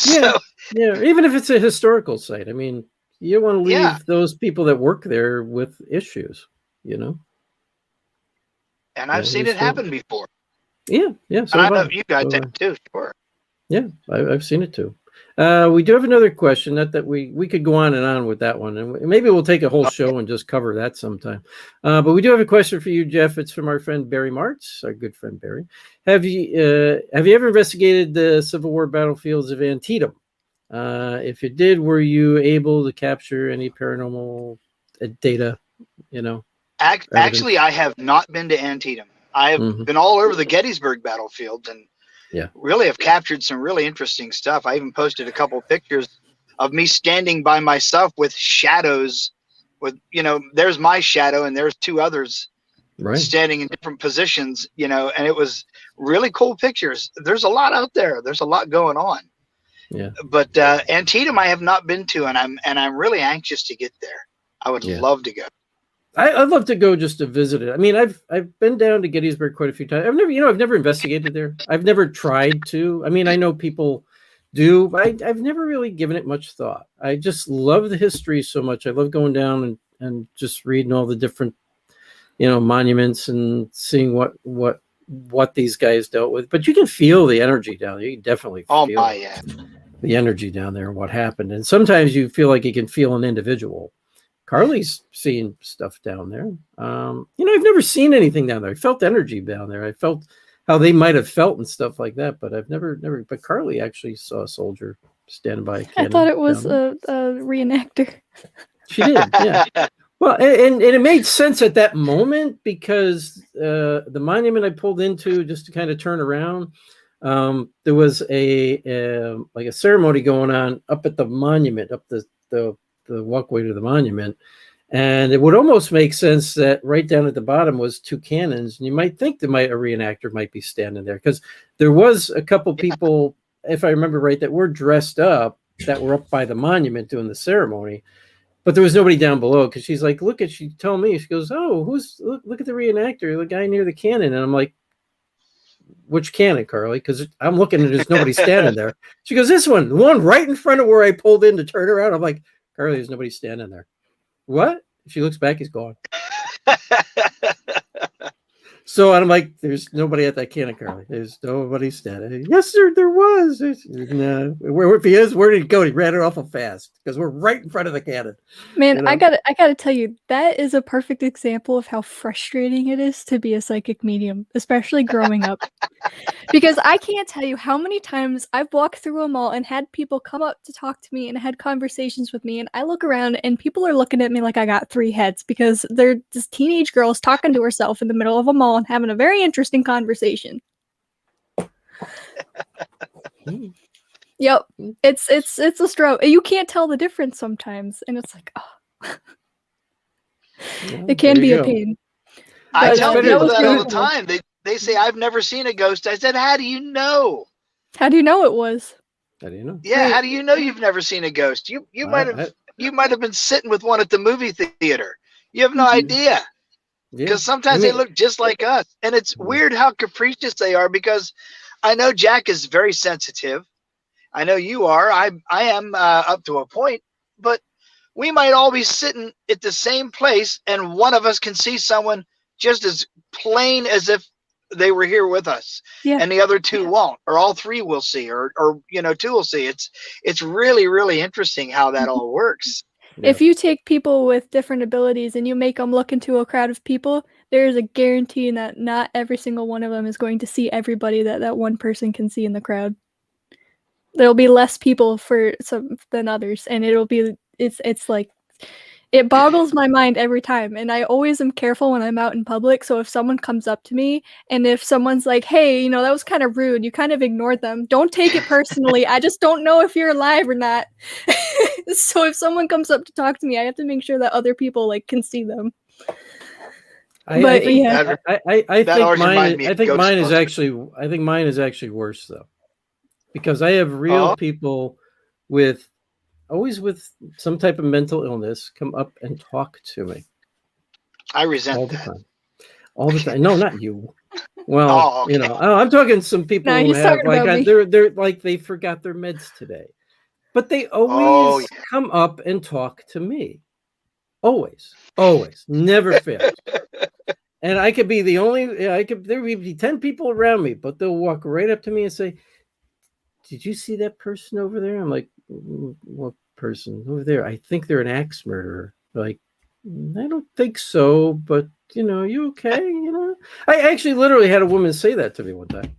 Speaker 1: Yeah. Yeah. Even if it's a historical site. I mean, you don't want to leave those people that work there with issues, you know?
Speaker 3: And I've seen it happen before.
Speaker 1: Yeah. Yeah. So
Speaker 3: and I know you guys have too, sure.
Speaker 1: Yeah, I've seen it too. We do have another question. Not that we could go on and on with that one, and maybe we'll take a whole show and just cover that sometime. But we do have a question for you, Jeff. It's from our friend Barry Martz, our good friend Barry. Have you ever investigated the Civil War battlefields of Antietam? If you did, were you able to capture any paranormal data? You know,
Speaker 3: actually, I have not been to Antietam. I have been all over the Gettysburg battlefield, and really have captured some really interesting stuff. I even posted a couple of pictures of me standing by myself with shadows. With there's my shadow, and there's two others standing in different positions. And it was really cool pictures. There's a lot out there. There's a lot going on.
Speaker 1: Yeah.
Speaker 3: But Antietam, I have not been to, and I'm really anxious to get there. I would love to go.
Speaker 1: I'd love to go just to visit it. I mean, I've been down to Gettysburg quite a few times. I've never investigated there. I've never tried to. I mean, I know people do, but I've never really given it much thought. I just love the history so much. I love going down and just reading all the different, monuments and seeing what these guys dealt with. But you can feel the energy down there. You can definitely feel the energy down there and what happened. And sometimes you feel like you can feel an individual. Carly's seen stuff down there. I've never seen anything down there. I felt energy down there. I felt how they might have felt and stuff like that, but I've never, but Carly actually saw a soldier standing by a cannon.
Speaker 2: I thought it was a reenactor.
Speaker 1: She did, yeah. Well, and it made sense at that moment because the monument I pulled into just to kind of turn around, there was a ceremony going on up at the monument, up the walkway to the monument, and it would almost make sense that right down at the bottom was two cannons, and you might think a reenactor might be standing there because there was a couple people, if I remember right, that were dressed up that were up by the monument doing the ceremony, but there was nobody down below because she's like, she told me, she goes, oh, look at the reenactor, the guy near the cannon, and I'm like, which cannon, Carly? Because I'm looking and there's nobody standing there. She goes, this one, the one right in front of where I pulled in to turn around. I'm like, Carly, there's nobody standing there. What? She looks back, he's gone. So I'm like, there's nobody at that cannon, Carly. There's nobody standing. Yes, sir, there was. No. If he is, where did he go? He ran it awful fast because we're right in front of the cannon.
Speaker 2: Man, I gotta tell you, that is a perfect example of how frustrating it is to be a psychic medium, especially growing up. Because I can't tell you how many times I've walked through a mall and had people come up to talk to me and had conversations with me, and I look around and people are looking at me like I got three heads because they're this teenage girl's talking to herself in the middle of a mall and having a very interesting conversation. Yep, it's a stroke. You can't tell the difference sometimes, and it's like, oh, it can be a pain.
Speaker 3: I tell people that all the time. They say, I've never seen a ghost. I said, how do you know?
Speaker 2: How do you know it was?
Speaker 1: How do you know?
Speaker 3: Yeah, how do you know you've never seen a ghost? You might have been sitting with one at the movie theater. You have no idea. Because sometimes they look just like us. And it's weird how capricious they are because I know Jack is very sensitive. I know you are. I am up to a point. But we might all be sitting at the same place and one of us can see someone just as plain as if they were here with us, and the other two won't, or all three will see, or two will see. It's really, really interesting how that all works.
Speaker 2: If you take people with different abilities and you make them look into a crowd of people, there is a guarantee that not every single one of them is going to see everybody that one person can see in the crowd. There'll be less people for some than others, and it's like It boggles my mind every time, and I always am careful when I'm out in public. So if someone comes up to me, and if someone's like, "Hey, that was kind of rude," you kind of ignored them. Don't take it personally. I just don't know if you're alive or not. So if someone comes up to talk to me, I have to make sure that other people can see them.
Speaker 1: I think mine is actually worse though, because I have real people always with some type of mental illness come up and talk to me.
Speaker 3: I resent
Speaker 1: all the time. All the time. No, not you. Well,
Speaker 3: okay.
Speaker 1: I'm talking some people who have they're like they forgot their meds today, but they always come up and talk to me. Always, never fails. And I could be the only. There would be 10 people around me, but they'll walk right up to me and say, "Did you see that person over there?" I'm like, "What person over there?" "I think they're an axe murderer." Like, "I don't think so, but you okay?" I actually literally had a woman say that to me one time,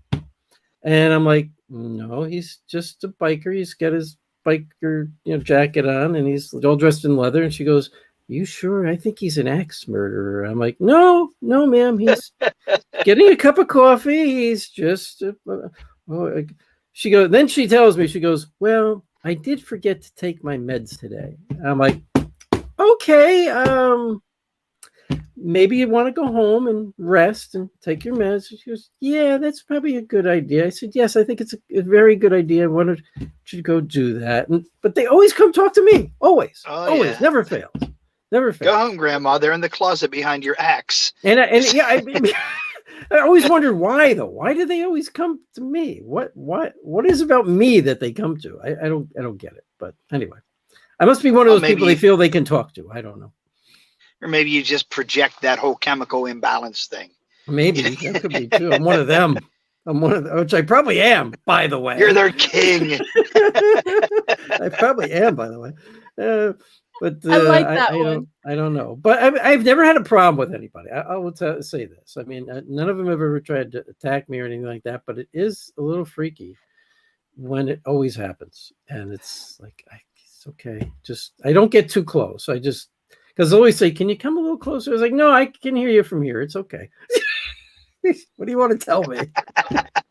Speaker 1: and I'm like, "No, he's just a biker. He's got his biker jacket on, and he's all dressed in leather." And she goes, "You sure? I think he's an axe murderer." I'm like, no, ma'am. He's getting a cup of coffee. He's just. She goes. Then she tells me. She goes, "Well, I did forget to take my meds today." I'm like, "Okay, maybe you want to go home and rest and take your meds." She goes, "Yeah, that's probably a good idea." I said, "Yes, I think it's a very good idea. Why don't you go do that?" But they always come talk to me. Always, always, never fails. Never fails.
Speaker 3: Go home, Grandma. They're in the closet behind your axe.
Speaker 1: I always wondered why though. Why do they always come to me? What is about me that they come to? I don't get it. But anyway, I must be one of those people they feel they can talk to. I don't know.
Speaker 3: Or maybe you just project that whole chemical imbalance thing.
Speaker 1: Maybe that could be true. I'm one of them. Which I probably am, by the way.
Speaker 3: You're their king.
Speaker 1: I probably am, by the way. But
Speaker 2: I like that one.
Speaker 1: I don't know. But I've never had a problem with anybody. I will say this. I mean, none of them have ever tried to attack me or anything like that. But it is a little freaky when it always happens. And it's like, it's okay. Just, I don't get too close. Because they always say, "Can you come a little closer?" I was like, "No, I can hear you from here. It's okay." What do you want to tell me?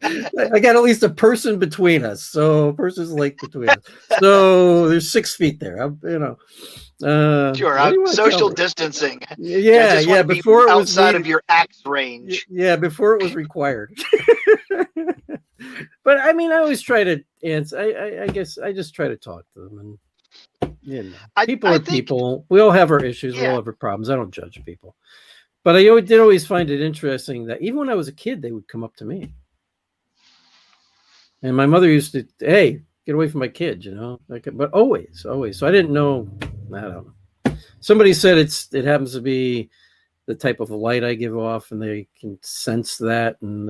Speaker 1: I got at least a person between us. So a person's like between us. So there's 6 feet there.
Speaker 3: Sure, I'm social distancing.
Speaker 1: Yeah. Before it was
Speaker 3: outside of your axe range.
Speaker 1: Yeah, before it was required. But I mean, I always try to answer. I guess I just try to talk to them, and people are people. We all have our issues. We all have our problems. I don't judge people. But I did always find it interesting that even when I was a kid, they would come up to me. And my mother used to, "Hey, get away from my kids," but always. So I didn't know. I don't know. Somebody said it happens to be the type of light I give off, and they can sense that, and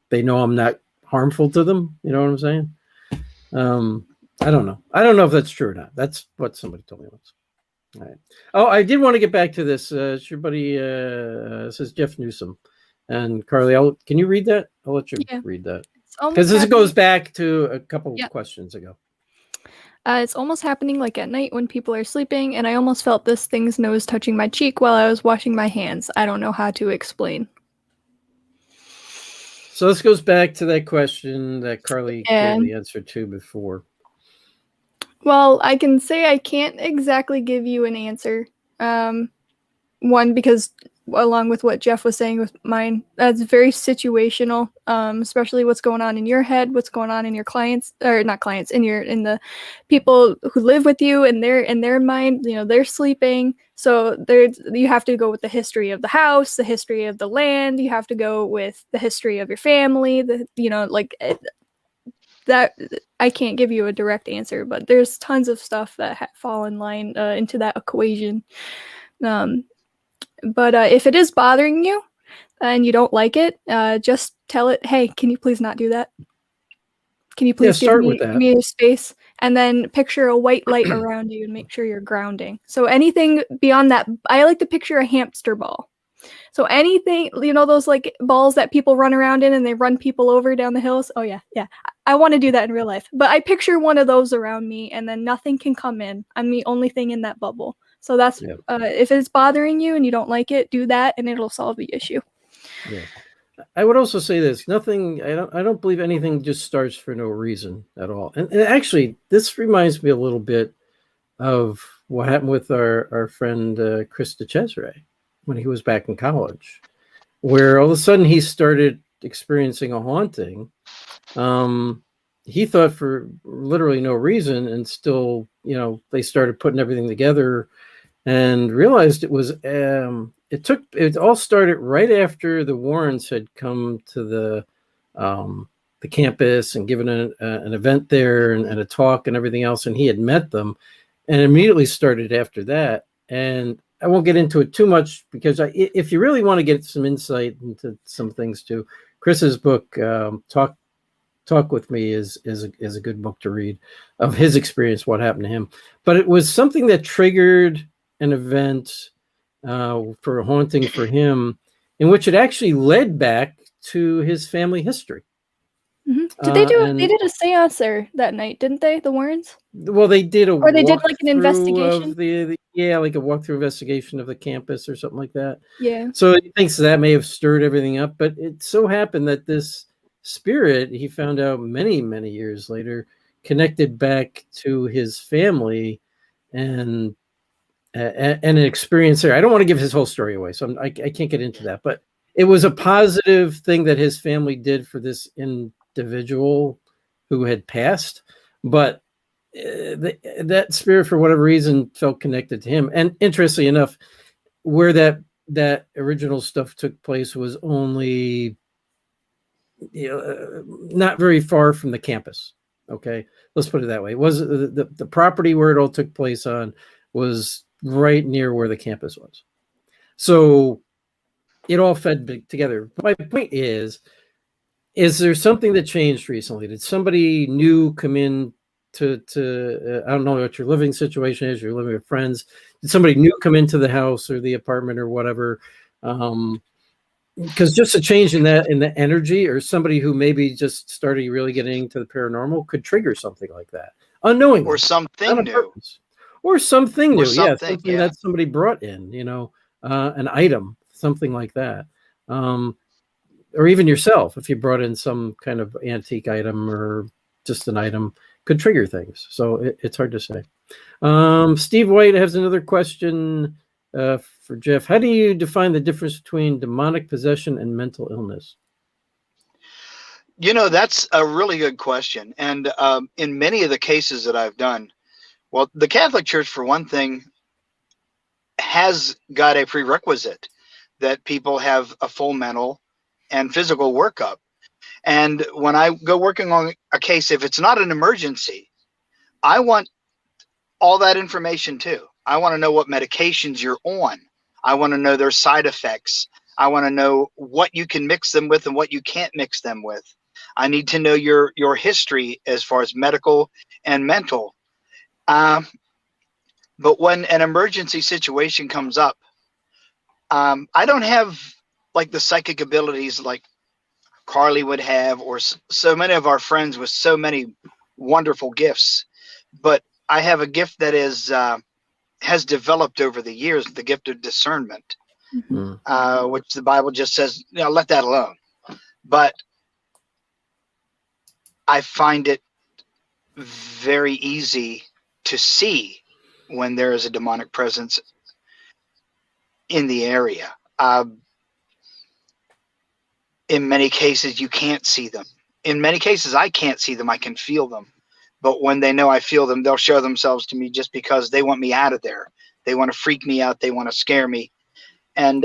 Speaker 1: they know I'm not harmful to them. You know what I'm saying? I don't know. I don't know if that's true or not. That's what somebody told me once. All right. Oh, I did want to get back to this. It's your buddy says Jeff Newsom. And Carly, can you read that? I'll let you read that. Because this goes back to a couple questions ago.
Speaker 2: It's almost happening like at night when people are sleeping, and I almost felt this thing's nose touching my cheek while I was washing my hands. I don't know how to explain.
Speaker 1: So this goes back to that question that Carly gave the answer to before.
Speaker 2: Well, I can say I can't exactly give you an answer. One, because along with what Jeff was saying with mine, that's very situational, especially what's going on in your head, what's going on in your clients, or not clients, in the people who live with you, and in their mind, they're sleeping. So you have to go with the history of the house, the history of the land. You have to go with the history of your family. That I can't give you a direct answer, but there's tons of stuff that fall in line into that equation. But if it is bothering you and you don't like it, just tell it, "Hey, can you please not do that? Can you please give me a space?" And then picture a white light around you and make sure you're grounding. So anything beyond that, I like to picture a hamster ball. So anything, those balls that people run around in and they run people over down the hills. Oh yeah. I want to do that in real life. But I picture one of those around me, and then nothing can come in. I'm the only thing in that bubble So that's
Speaker 1: Yeah.
Speaker 2: if it's bothering you and you don't like it, do that, and it'll solve the issue.
Speaker 1: Yeah. I would also say this: nothing. I don't believe anything just starts for no reason at all. And actually, this reminds me a little bit of what happened with our friend Chris DeCesare when he was back in college, where all of a sudden he started experiencing a haunting. He thought for literally no reason, and still, they started putting everything together and realized it was. It all started right after the Warrens had come to the campus and given an event there and a talk and everything else, and he had met them, and immediately started after that. And I won't get into it too much because if you really want to get some insight into some things too, Chris's book, Talk with Me is a good book to read of his experience, what happened to him. But it was something that triggered an event for a haunting for him, in which it actually led back to his family history.
Speaker 2: Did they do? They did a seance there that night, didn't they? The Warrens.
Speaker 1: Well, they did a
Speaker 2: or they did like an investigation
Speaker 1: of like a walkthrough investigation of the campus or something like that.
Speaker 2: Yeah.
Speaker 1: So he thinks that may have stirred everything up, but it so happened that this spirit, he found out many years later, connected back to his family and an experience there. I don't want to give his whole story away, so I can't get into that, but it was a positive thing that his family did for this individual who had passed, but that spirit, for whatever reason, felt connected to him. And interestingly enough, where that original stuff took place was only not very far from the campus. Okay, let's put it that way. It was the property where it all took place on was right near where the campus was, so it all fed together. My point is there something that changed recently? Did somebody new come in to I don't know what your living situation is, you're living with friends, did somebody new come into the house or the apartment or whatever? Because just a change in the energy, or somebody who maybe just started really getting into the paranormal could trigger something like that unknowingly,
Speaker 3: or something new,
Speaker 1: or something new.
Speaker 3: Something
Speaker 1: that somebody brought in, an item, something like that. Or even yourself, if you brought in some kind of antique item or just an item, could trigger things. So it's hard to say. Steve White has another question for Jeff. How do you define the difference between demonic possession and mental illness?
Speaker 3: That's a really good question. And in many of the cases that I've done, well, the Catholic Church, for one thing, has got a prerequisite that people have a full mental and physical workup. And when I go working on a case, if it's not an emergency, I want all that information too. I want to know what medications you're on. I want to know their side effects. I want to know what you can mix them with and what you can't mix them with. I need to know your history as far as medical and mental. But when an emergency situation comes up, I don't have like the psychic abilities like Carly would have, or so many of our friends with so many wonderful gifts. But I have a gift that has developed over the years, the gift of discernment, which the Bible just says, let that alone. But I find it very easy to see when there is a demonic presence in the area. In many cases, you can't see them. In many cases, I can't see them. I can feel them. But when they know I feel them, they'll show themselves to me just because they want me out of there. They want to freak me out. They want to scare me. And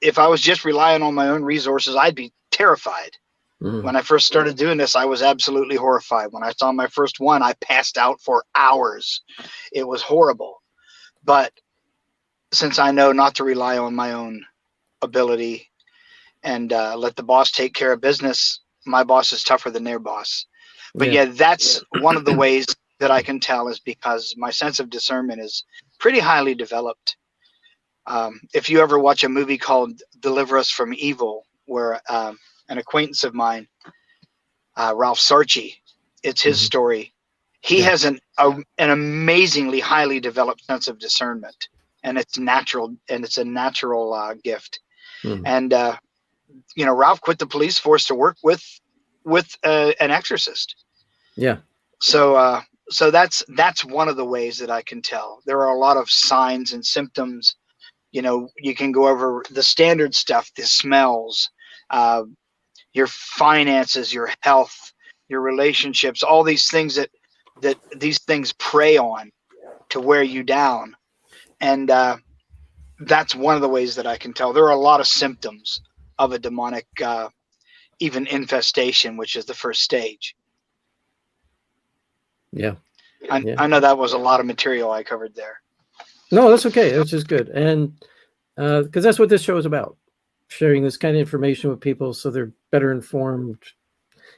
Speaker 3: if I was just relying on my own resources, I'd be terrified. When I first started doing this, I was absolutely horrified. When I saw my first one, I passed out for hours. It was horrible. But since I know not to rely on my own ability and let the boss take care of business, my boss is tougher than their boss. But yeah, that's one of the ways that I can tell, is because my sense of discernment is pretty highly developed. If you ever watch a movie called Deliver Us from Evil, where an acquaintance of mine, Ralph Sarchi, it's his story. He has an amazingly highly developed sense of discernment. and it's natural, and it's a natural gift.
Speaker 1: Hmm.
Speaker 3: And Ralph quit the police force to work with an exorcist.
Speaker 1: Yeah.
Speaker 3: So that's one of the ways that I can tell. There are a lot of signs and symptoms. You can go over the standard stuff, the smells, your finances, your health, your relationships, all these things that these things prey on to wear you down. And that's one of the ways that I can tell. There are a lot of symptoms of a demonic, even infestation, which is the first stage.
Speaker 1: Yeah.
Speaker 3: I know that was a lot of material I covered there.
Speaker 1: No, that's okay. That's just good. And because that's what this show is about, sharing this kind of information with people so they're better informed.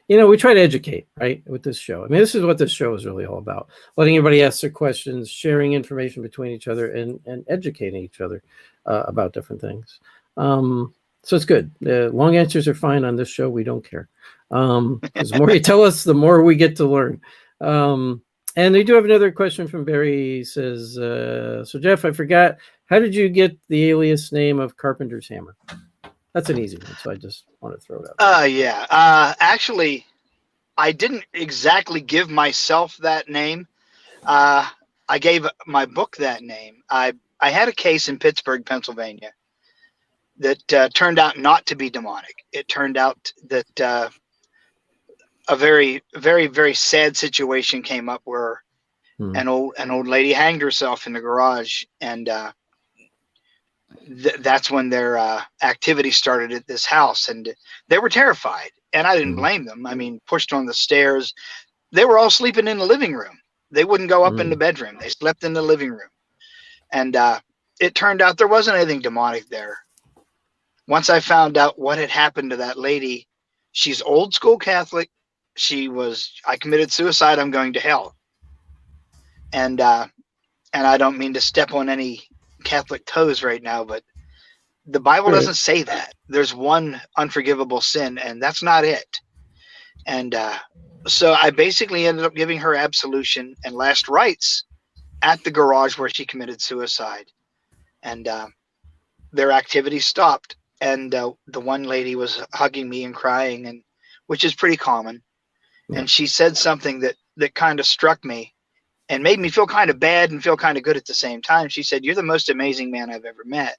Speaker 1: We try to educate, right, with this show. I mean, this is what this show is really all about. Letting everybody ask their questions, sharing information between each other, and educating each other about different things. So it's good. Long answers are fine on this show. We don't care. Because the more you tell us, the more we get to learn. And they do have another question from Barry. He says, so Jeff, I forgot, how did you get the alias name of Carpenter's hammer? That's an easy one, so I just want to throw it out.
Speaker 3: Yeah. Actually, I didn't exactly give myself that name. I gave my book that name. I had a case in Pittsburgh, Pennsylvania, that turned out not to be demonic. It turned out that a very, very, very sad situation came up where an old lady hanged herself in the garage, and that's when their activity started at this house, and they were terrified, and I didn't blame them. I mean, pushed on the stairs. They were all sleeping in the living room. They wouldn't go up in the bedroom. They slept in the living room. And it turned out there wasn't anything demonic there. Once I found out what had happened to that lady, she's old school Catholic. I committed suicide. I'm going to hell. And I don't mean to step on any Catholic toes right now, but the Bible doesn't say that. There's one unforgivable sin, and that's not it. And so I basically ended up giving her absolution and last rites at the garage where she committed suicide. And their activity stopped, and the one lady was hugging me and crying, and which is pretty common. And she said something that kind of struck me and made me feel kind of bad and feel kind of good at the same time. She said, "You're the most amazing man I've ever met."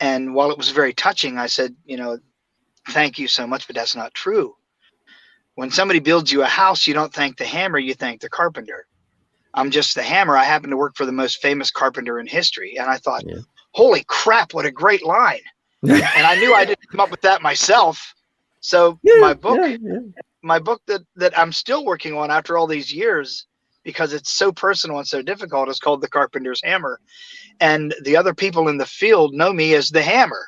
Speaker 3: And while it was very touching, I said, "Thank you so much, but that's not true. When somebody builds you a house, you don't thank the hammer, you thank the carpenter. I'm just the hammer. I happen to work for the most famous carpenter in history." And I thought, holy crap, what a great line. And I knew I didn't come up with that myself. So my book that I'm still working on after all these years, because it's so personal and so difficult, is called The Carpenter's Hammer. And the other people in the field know me as the hammer.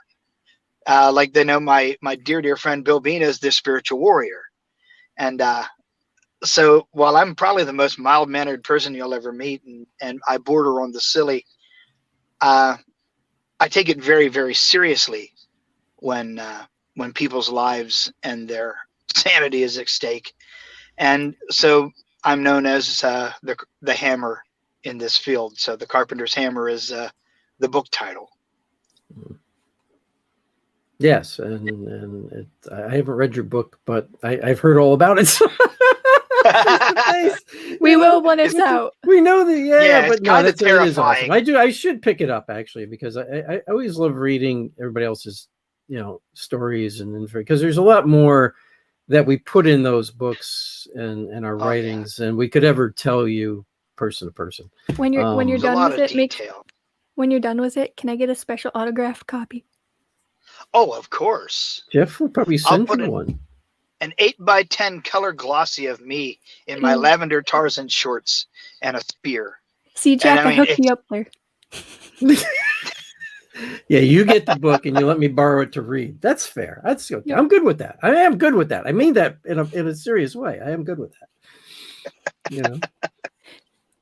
Speaker 3: Like they know my dear, dear friend Bill Bean as the spiritual warrior. And so while I'm probably the most mild-mannered person you'll ever meet, and I border on the silly, I take it very, very seriously when people's lives and their sanity is at stake. And so I'm known as the hammer in this field. So The Carpenter's Hammer is the book title.
Speaker 1: Yes, and I haven't read your book, but I've heard all about it.
Speaker 2: We will when it's out.
Speaker 1: We know that, but no, that is awesome. I should pick it up actually, because I always love reading everybody else's stories, and because there's a lot more that we put in those books and our writings than we could ever tell you person to person.
Speaker 2: When you're done with it, when you're done with it, can I get a special autographed copy?
Speaker 3: Oh, of course.
Speaker 1: Jeff will probably send you one.
Speaker 3: An 8x10 color glossy of me in my lavender Tarzan shorts and a spear.
Speaker 2: See, Jack, I hooked you up there.
Speaker 1: Yeah, you get the book and you let me borrow it to read. That's fair. That's okay. I'm good with that. I am good with that. I mean that in a serious way. I am good with that.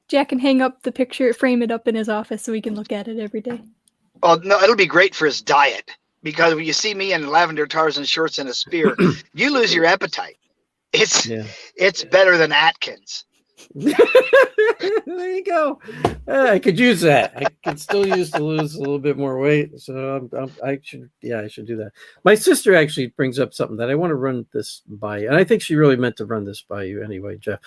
Speaker 2: Jack can hang up the picture, frame it up in his office so we can look at it every day.
Speaker 3: Oh no, it'll be great for his diet, because when you see me in lavender Tarzan shorts and a spear, you lose your appetite. It's better than Atkins.
Speaker 1: There you go. I could use that. I could still use to lose a little bit more weight. So I should do that. My sister actually brings up something that I want to run this by you. And I think she really meant to run this by you anyway, Jeff.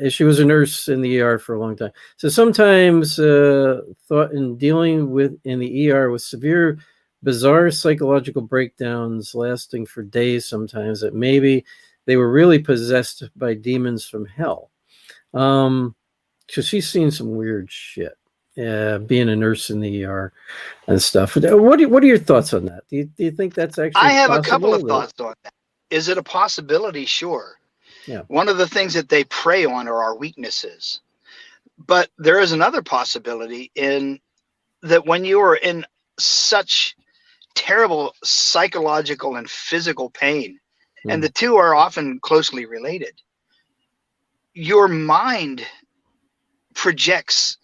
Speaker 1: She was a nurse in the ER for a long time. So sometimes thought in dealing with in the ER with severe, bizarre psychological breakdowns lasting for days sometimes, that maybe they were really possessed by demons from hell. So she's seen some weird shit, being a nurse in the ER and stuff. What are your thoughts on that? Do you think that's actually
Speaker 3: I have
Speaker 1: possible?
Speaker 3: a couple of thoughts on that. Is it a possibility? Sure.
Speaker 1: Yeah.
Speaker 3: One of the things that they prey on are our weaknesses. But there is another possibility in that when you are in such terrible psychological and physical pain, and the two are often closely related, your mind projects,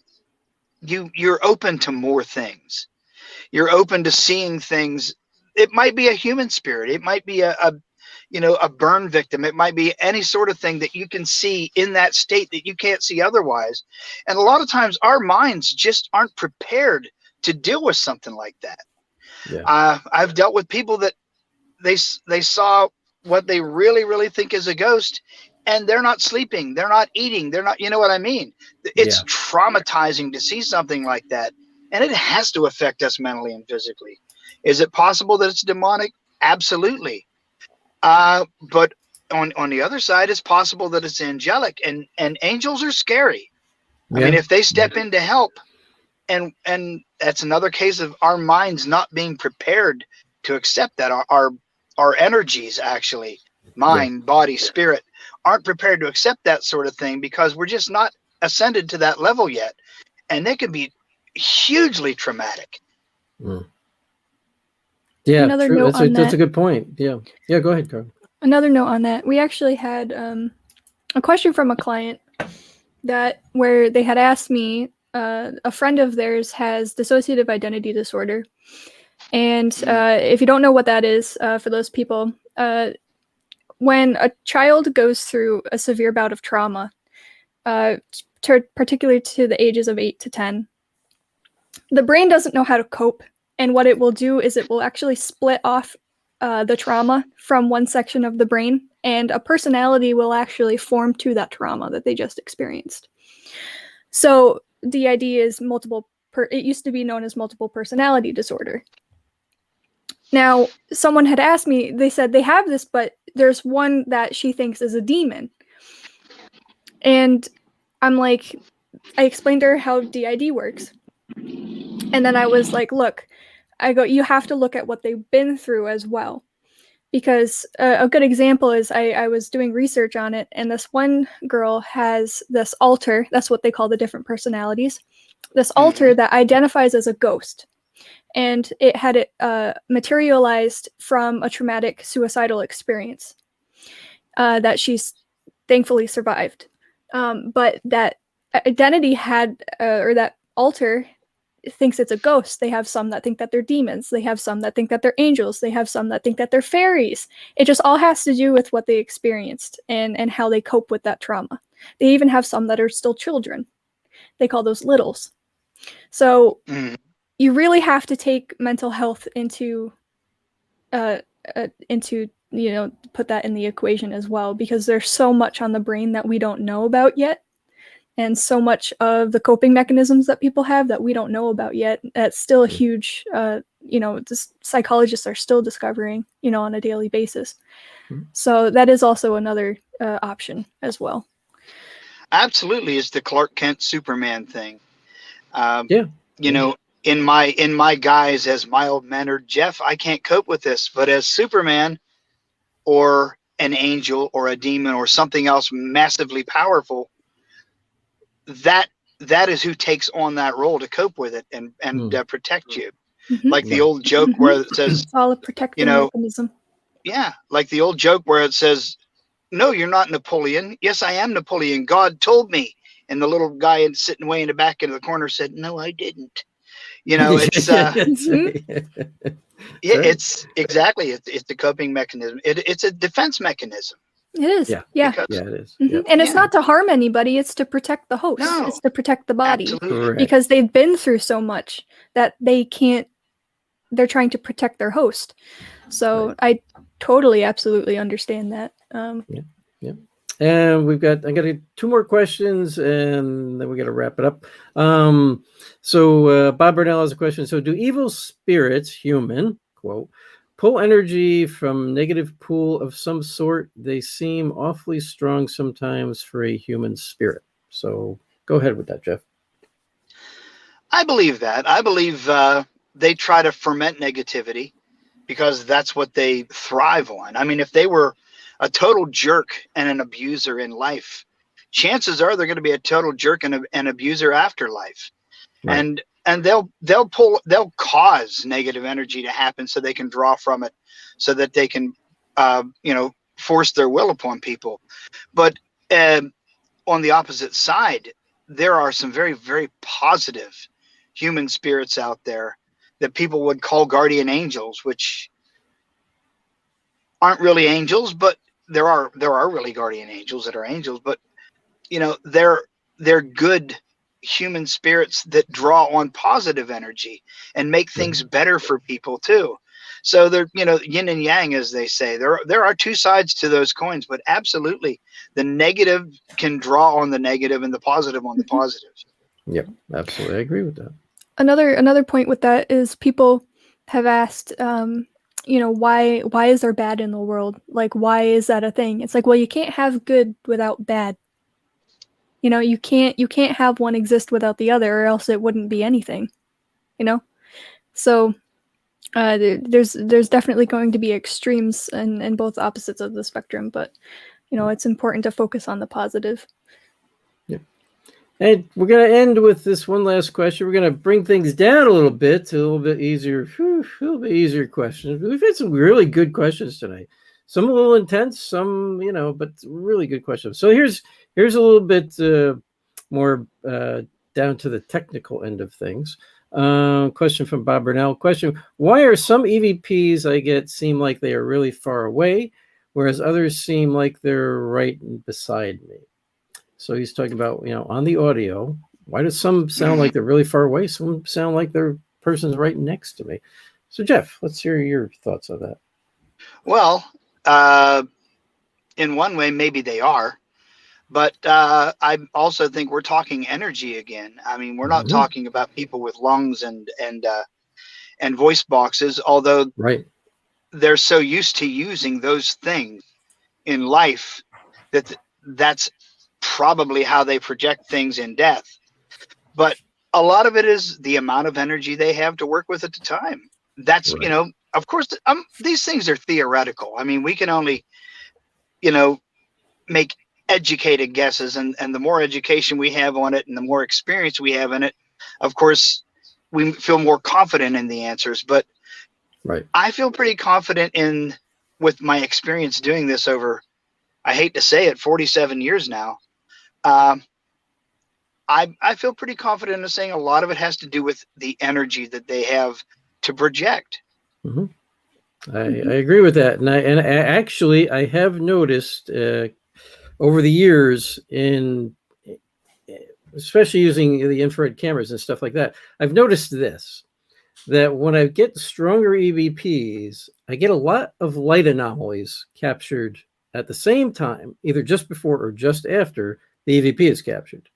Speaker 3: you're open to more things. You're open to seeing things. It might be a human spirit. It might be a burn victim. It might be any sort of thing that you can see in that state that you can't see otherwise. And a lot of times our minds just aren't prepared to deal with something like that. Yeah. I've dealt with people that they saw what they really, really think is a ghost, and they're not sleeping, they're not eating, they're not, you know what I mean? It's traumatizing to see something like that, and it has to affect us mentally and physically. Is it possible that it's demonic? Absolutely. But on the other side, it's possible that it's angelic, and angels are scary. I mean, if they step in to help, and that's another case of our minds not being prepared to accept that. Our energies, actually, mind, body, spirit, aren't prepared to accept that sort of thing because we're just not ascended to that level yet. And they can be hugely traumatic.
Speaker 1: Yeah, true. That's a good point. Yeah. Yeah, go ahead, Carl.
Speaker 2: Another note on that. We actually had a question from a client where they had asked me, a friend of theirs has dissociative identity disorder. And if you don't know what that is, for those people, when a child goes through a severe bout of trauma, particularly to the ages of 8 to 10, the brain doesn't know how to cope. And what it will do is it will actually split off the trauma from one section of the brain, and a personality will actually form to that trauma that they just experienced. So the idea is it used to be known as multiple personality disorder. Now, someone had asked me, they said they have this, but there's one that she thinks is a demon. And I'm like, I explained to her how DID works. And then I was like, look, I go, you have to look at what they've been through as well. Because a good example is I was doing research on it, and this one girl has this altar. That's what they call the different personalities. This altar that identifies as a ghost. And it had materialized from a traumatic suicidal experience that she's thankfully survived. But that identity or that altar thinks it's a ghost. They have some that think that they're demons. They have some that think that they're angels. They have some that think that they're fairies. It just all has to do with what they experienced and how they cope with that trauma. They even have some that are still children. They call those littles. So you really have to take mental health into put that in the equation as well, because there's so much on the brain that we don't know about yet, and so much of the coping mechanisms that people have that we don't know about yet. That's still a huge, psychologists are still discovering, on a daily basis. So that is also another option as well.
Speaker 3: Absolutely, it's the Clark Kent Superman thing. In my guise as mild-mannered Jeff, I can't cope with this. But as Superman, or an angel, or a demon, or something else massively powerful, that is who takes on that role to cope with it and protect you. Like the old joke where it says,
Speaker 2: it's all a protective mechanism.
Speaker 3: Yeah, like the old joke where it says, "No, you're not Napoleon." "Yes, I am Napoleon. God told me." And the little guy sitting way in the back into the corner said, "No, I didn't." It's it's exactly, it's a coping mechanism. It's a defense mechanism.
Speaker 2: It is.
Speaker 1: Yeah.
Speaker 2: Yeah.
Speaker 3: Because,
Speaker 1: Yeah, it is.
Speaker 2: Mhm.
Speaker 1: Yeah.
Speaker 2: And it's
Speaker 3: Yeah.
Speaker 2: not to harm anybody, it's to protect the host.
Speaker 3: No.
Speaker 2: It's to protect the body.
Speaker 3: Absolutely.
Speaker 1: Correct.
Speaker 2: Because they've been through so much that they're trying to protect their host. So I totally, absolutely understand that.
Speaker 1: Yeah. And I got 2 more questions and then we got to wrap it up. So Bob Burnell has a question. So do evil spirits, human, quote, pull energy from negative pool of some sort? They seem awfully strong sometimes for a human spirit. So go ahead with that, Jeff.
Speaker 3: I believe that. I believe they try to ferment negativity because that's what they thrive on. I mean, if they were a total jerk and an abuser in life, chances are they're going to be a total jerk and an abuser after life.
Speaker 1: Right.
Speaker 3: And they'll cause negative energy to happen so they can draw from it, so that they can force their will upon people. But on the opposite side, there are some very, very positive human spirits out there that people would call guardian angels, which aren't really angels, but there are really guardian angels that are angels, but they're good human spirits that draw on positive energy and make things better for people too. So they're, yin and yang, as they say. There are 2 sides to those coins, but absolutely the negative can draw on the negative and the positive on the positive.
Speaker 1: Yep, absolutely. I agree with that.
Speaker 2: Another point with that is people have asked, why is there bad in the world? Like, why is that a thing? It's like, well, you can't have good without bad. You can't have one exist without the other, or else it wouldn't be anything. So there's definitely going to be extremes and both opposites of the spectrum, but it's important to focus on the positive.
Speaker 1: And we're going to end with this one last question. We're going to bring things down a little bit to a little bit easier questions. We've had some really good questions tonight. Some a little intense, some, but really good questions. So here's a little bit more down to the technical end of things. Question from Bob Burnell. Question: why are some EVPs I get seem like they are really far away, whereas others seem like they're right beside me? So he's talking about, on the audio, why does some sound like they're really far away? Some sound like their person's right next to me. So Jeff, let's hear your thoughts on that.
Speaker 3: Well, in one way, maybe they are, but I also think we're talking energy again. I mean, we're not talking about people with lungs and voice boxes, although they're so used to using those things in life that's probably how they project things in death. But a lot of it is the amount of energy they have to work with at the time. That's, of course, these things are theoretical. I mean, we can only, make educated guesses, and the more education we have on it and the more experience we have in it, of course, we feel more confident in the answers. But I feel pretty confident with my experience doing this over, I hate to say it, 47 years now. I feel pretty confident in saying a lot of it has to do with the energy that they have to project.
Speaker 1: I agree with that, and actually I have noticed over the years, especially using the infrared cameras and stuff like that, I've noticed that when I get stronger EVPs, I get a lot of light anomalies captured at the same time, either just before or just after the EVP is captured.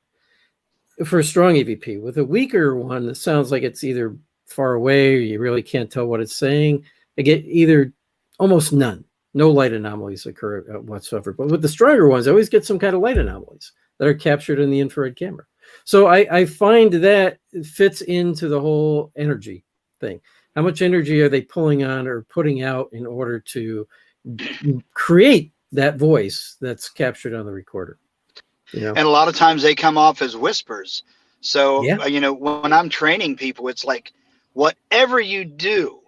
Speaker 1: For a strong EVP, with a weaker one, it sounds like it's either far away or you really can't tell what it's saying. I get either almost none. No light anomalies occur whatsoever. But with the stronger ones, I always get some kind of light anomalies that are captured in the infrared camera. So I find that it fits into the whole energy thing. How much energy are they pulling on or putting out in order to create that voice that's captured on the recorder?
Speaker 3: And a lot of times they come off as whispers. So, when I'm training people, it's like, whatever you do,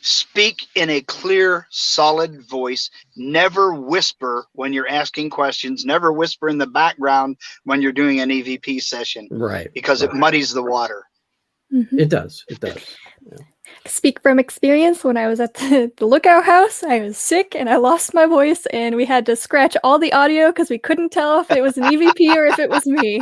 Speaker 3: speak in a clear, solid voice. Never whisper when you're asking questions. Never whisper in the background when you're doing an EVP session. Because it muddies the water.
Speaker 1: It does.
Speaker 2: Speak from experience. When I was at the Lookout House, I was sick and I lost my voice, and we had to scratch all the audio because we couldn't tell if it was an EVP or if it was me.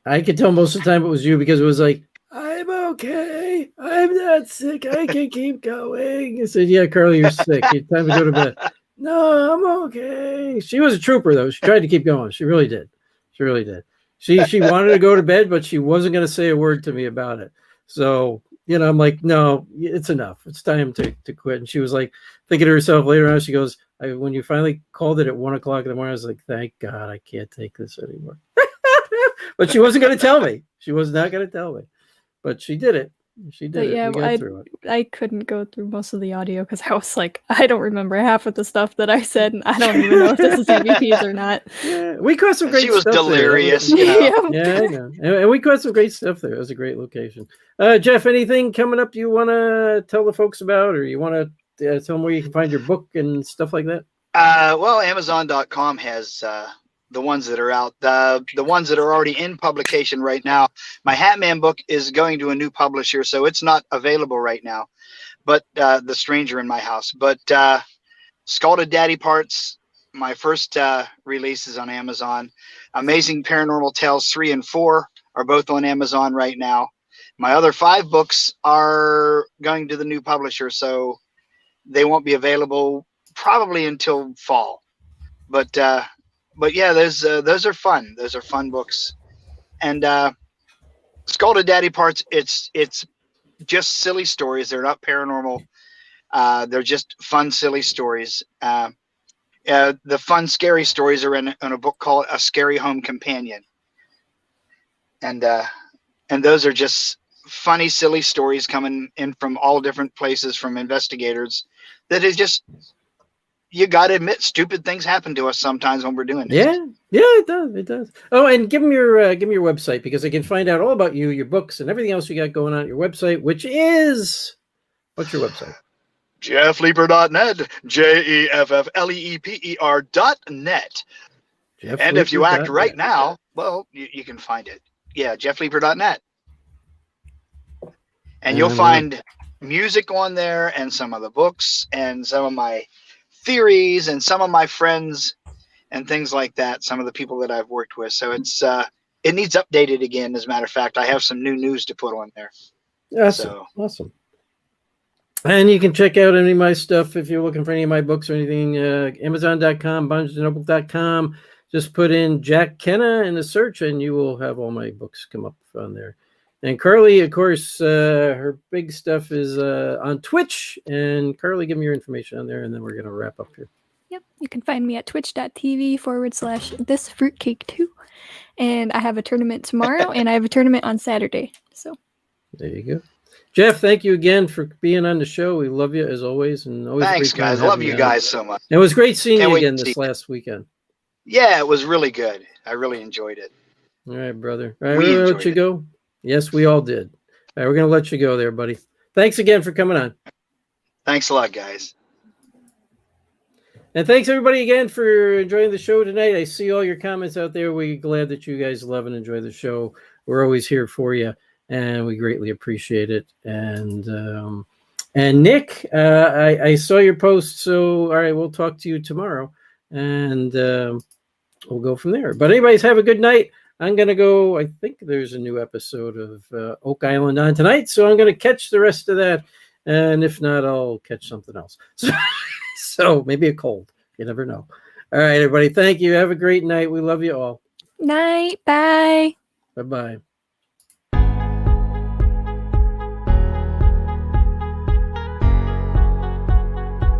Speaker 1: I could tell most of the time it was you because it was like, I'm okay. I'm not sick. I can keep going. I said, yeah, Carly, you're sick. It's time to go to bed. No, I'm okay. She was a trooper, though. She tried to keep going. She really did. She really did. She wanted to go to bed, but she wasn't going to say a word to me about it. So, I'm like, no, it's enough. It's time to quit. And she was like, thinking to herself later on, she goes, when you finally called it at 1 o'clock in the morning, I was like, thank God I can't take this anymore. But she wasn't going to tell me. She was not going to tell me. But she did it. She did it.
Speaker 2: Yeah,
Speaker 1: We got through it.
Speaker 2: I couldn't go through most of the audio because I was like, I don't remember half of the stuff that I said, and I don't even know if this is EVPs or not.
Speaker 1: Yeah, we caught some great stuff.
Speaker 3: She was delirious.
Speaker 2: Yeah,
Speaker 1: I know. And we caught some great stuff there. It was a great location. Jeff, anything coming up you want to tell the folks about, or you want to tell them where you can find your book and stuff like that?
Speaker 3: Well, Amazon.com has the ones that are out. The ones that are already in publication right now. My Hatman book is going to a new publisher, so it's not available right now. But The Stranger in My House. But Scalded Daddy Parts, my first release is on Amazon. Amazing Paranormal Tales 3 and 4 are both on Amazon right now. My other 5 books are going to the new publisher, so they won't be available probably until fall. But yeah, those are fun. Those are fun books. And Scalded Daddy Parts, it's just silly stories. They're not paranormal. They're just fun, silly stories. The fun, scary stories are in a book called A Scary Home Companion. And those are just funny, silly stories coming in from all different places from investigators that is just, you got to admit, stupid things happen to us sometimes when we're doing this.
Speaker 1: Yeah, it does. It does. Oh, and give them your website, because they can find out all about you, your books, and everything else you got going on at your website, which is, what's your website?
Speaker 3: JeffLeeper.net, JeffLeeper.net. And if you act right now, well, you can find it. Yeah, JeffLeeper.net. And you'll find music on there, and some of the books, and some of my theories, and some of my friends, and things like that. Some of the people that I've worked with. So it needs updated again. As a matter of fact, I have some new news to put on there.
Speaker 1: Awesome. And you can check out any of my stuff if you're looking for any of my books or anything. Amazon.com, BarnesandNoble.com. Just put in Jack Kenna in the search, and you will have all my books come up on there. And Carly, of course, her big stuff is on Twitch. And Carly, give me your information on there, and then we're going to wrap up here.
Speaker 2: Yep. You can find me at twitch.tv/thisfruitcake2. And I have a tournament tomorrow, and I have a tournament on Saturday. So
Speaker 1: there you go. Jeff, thank you again for being on the show. We love you as always. And always
Speaker 3: thanks, guys. Love you guys so much.
Speaker 1: It was great seeing you again this last weekend.
Speaker 3: Yeah, it was really good. I really enjoyed it.
Speaker 1: All right, brother. All right, we're going to let you go. Yes, we all did. All right, we're going to let you go there, buddy. Thanks again for coming on.
Speaker 3: Thanks a lot, guys.
Speaker 1: And thanks, everybody, again, for enjoying the show tonight. I see all your comments out there. We're glad that you guys love and enjoy the show. We're always here for you, and we greatly appreciate it. And Nick, I saw your post, so all right, we'll talk to you tomorrow, and we'll go from there. But anyways, have a good night. I'm going to go. I think there's a new episode of Oak Island on tonight, so I'm going to catch the rest of that. And if not, I'll catch something else. So maybe a cold. You never know. All right, everybody. Thank you. Have a great night. We love you all.
Speaker 2: Night. Bye.
Speaker 1: Bye-bye.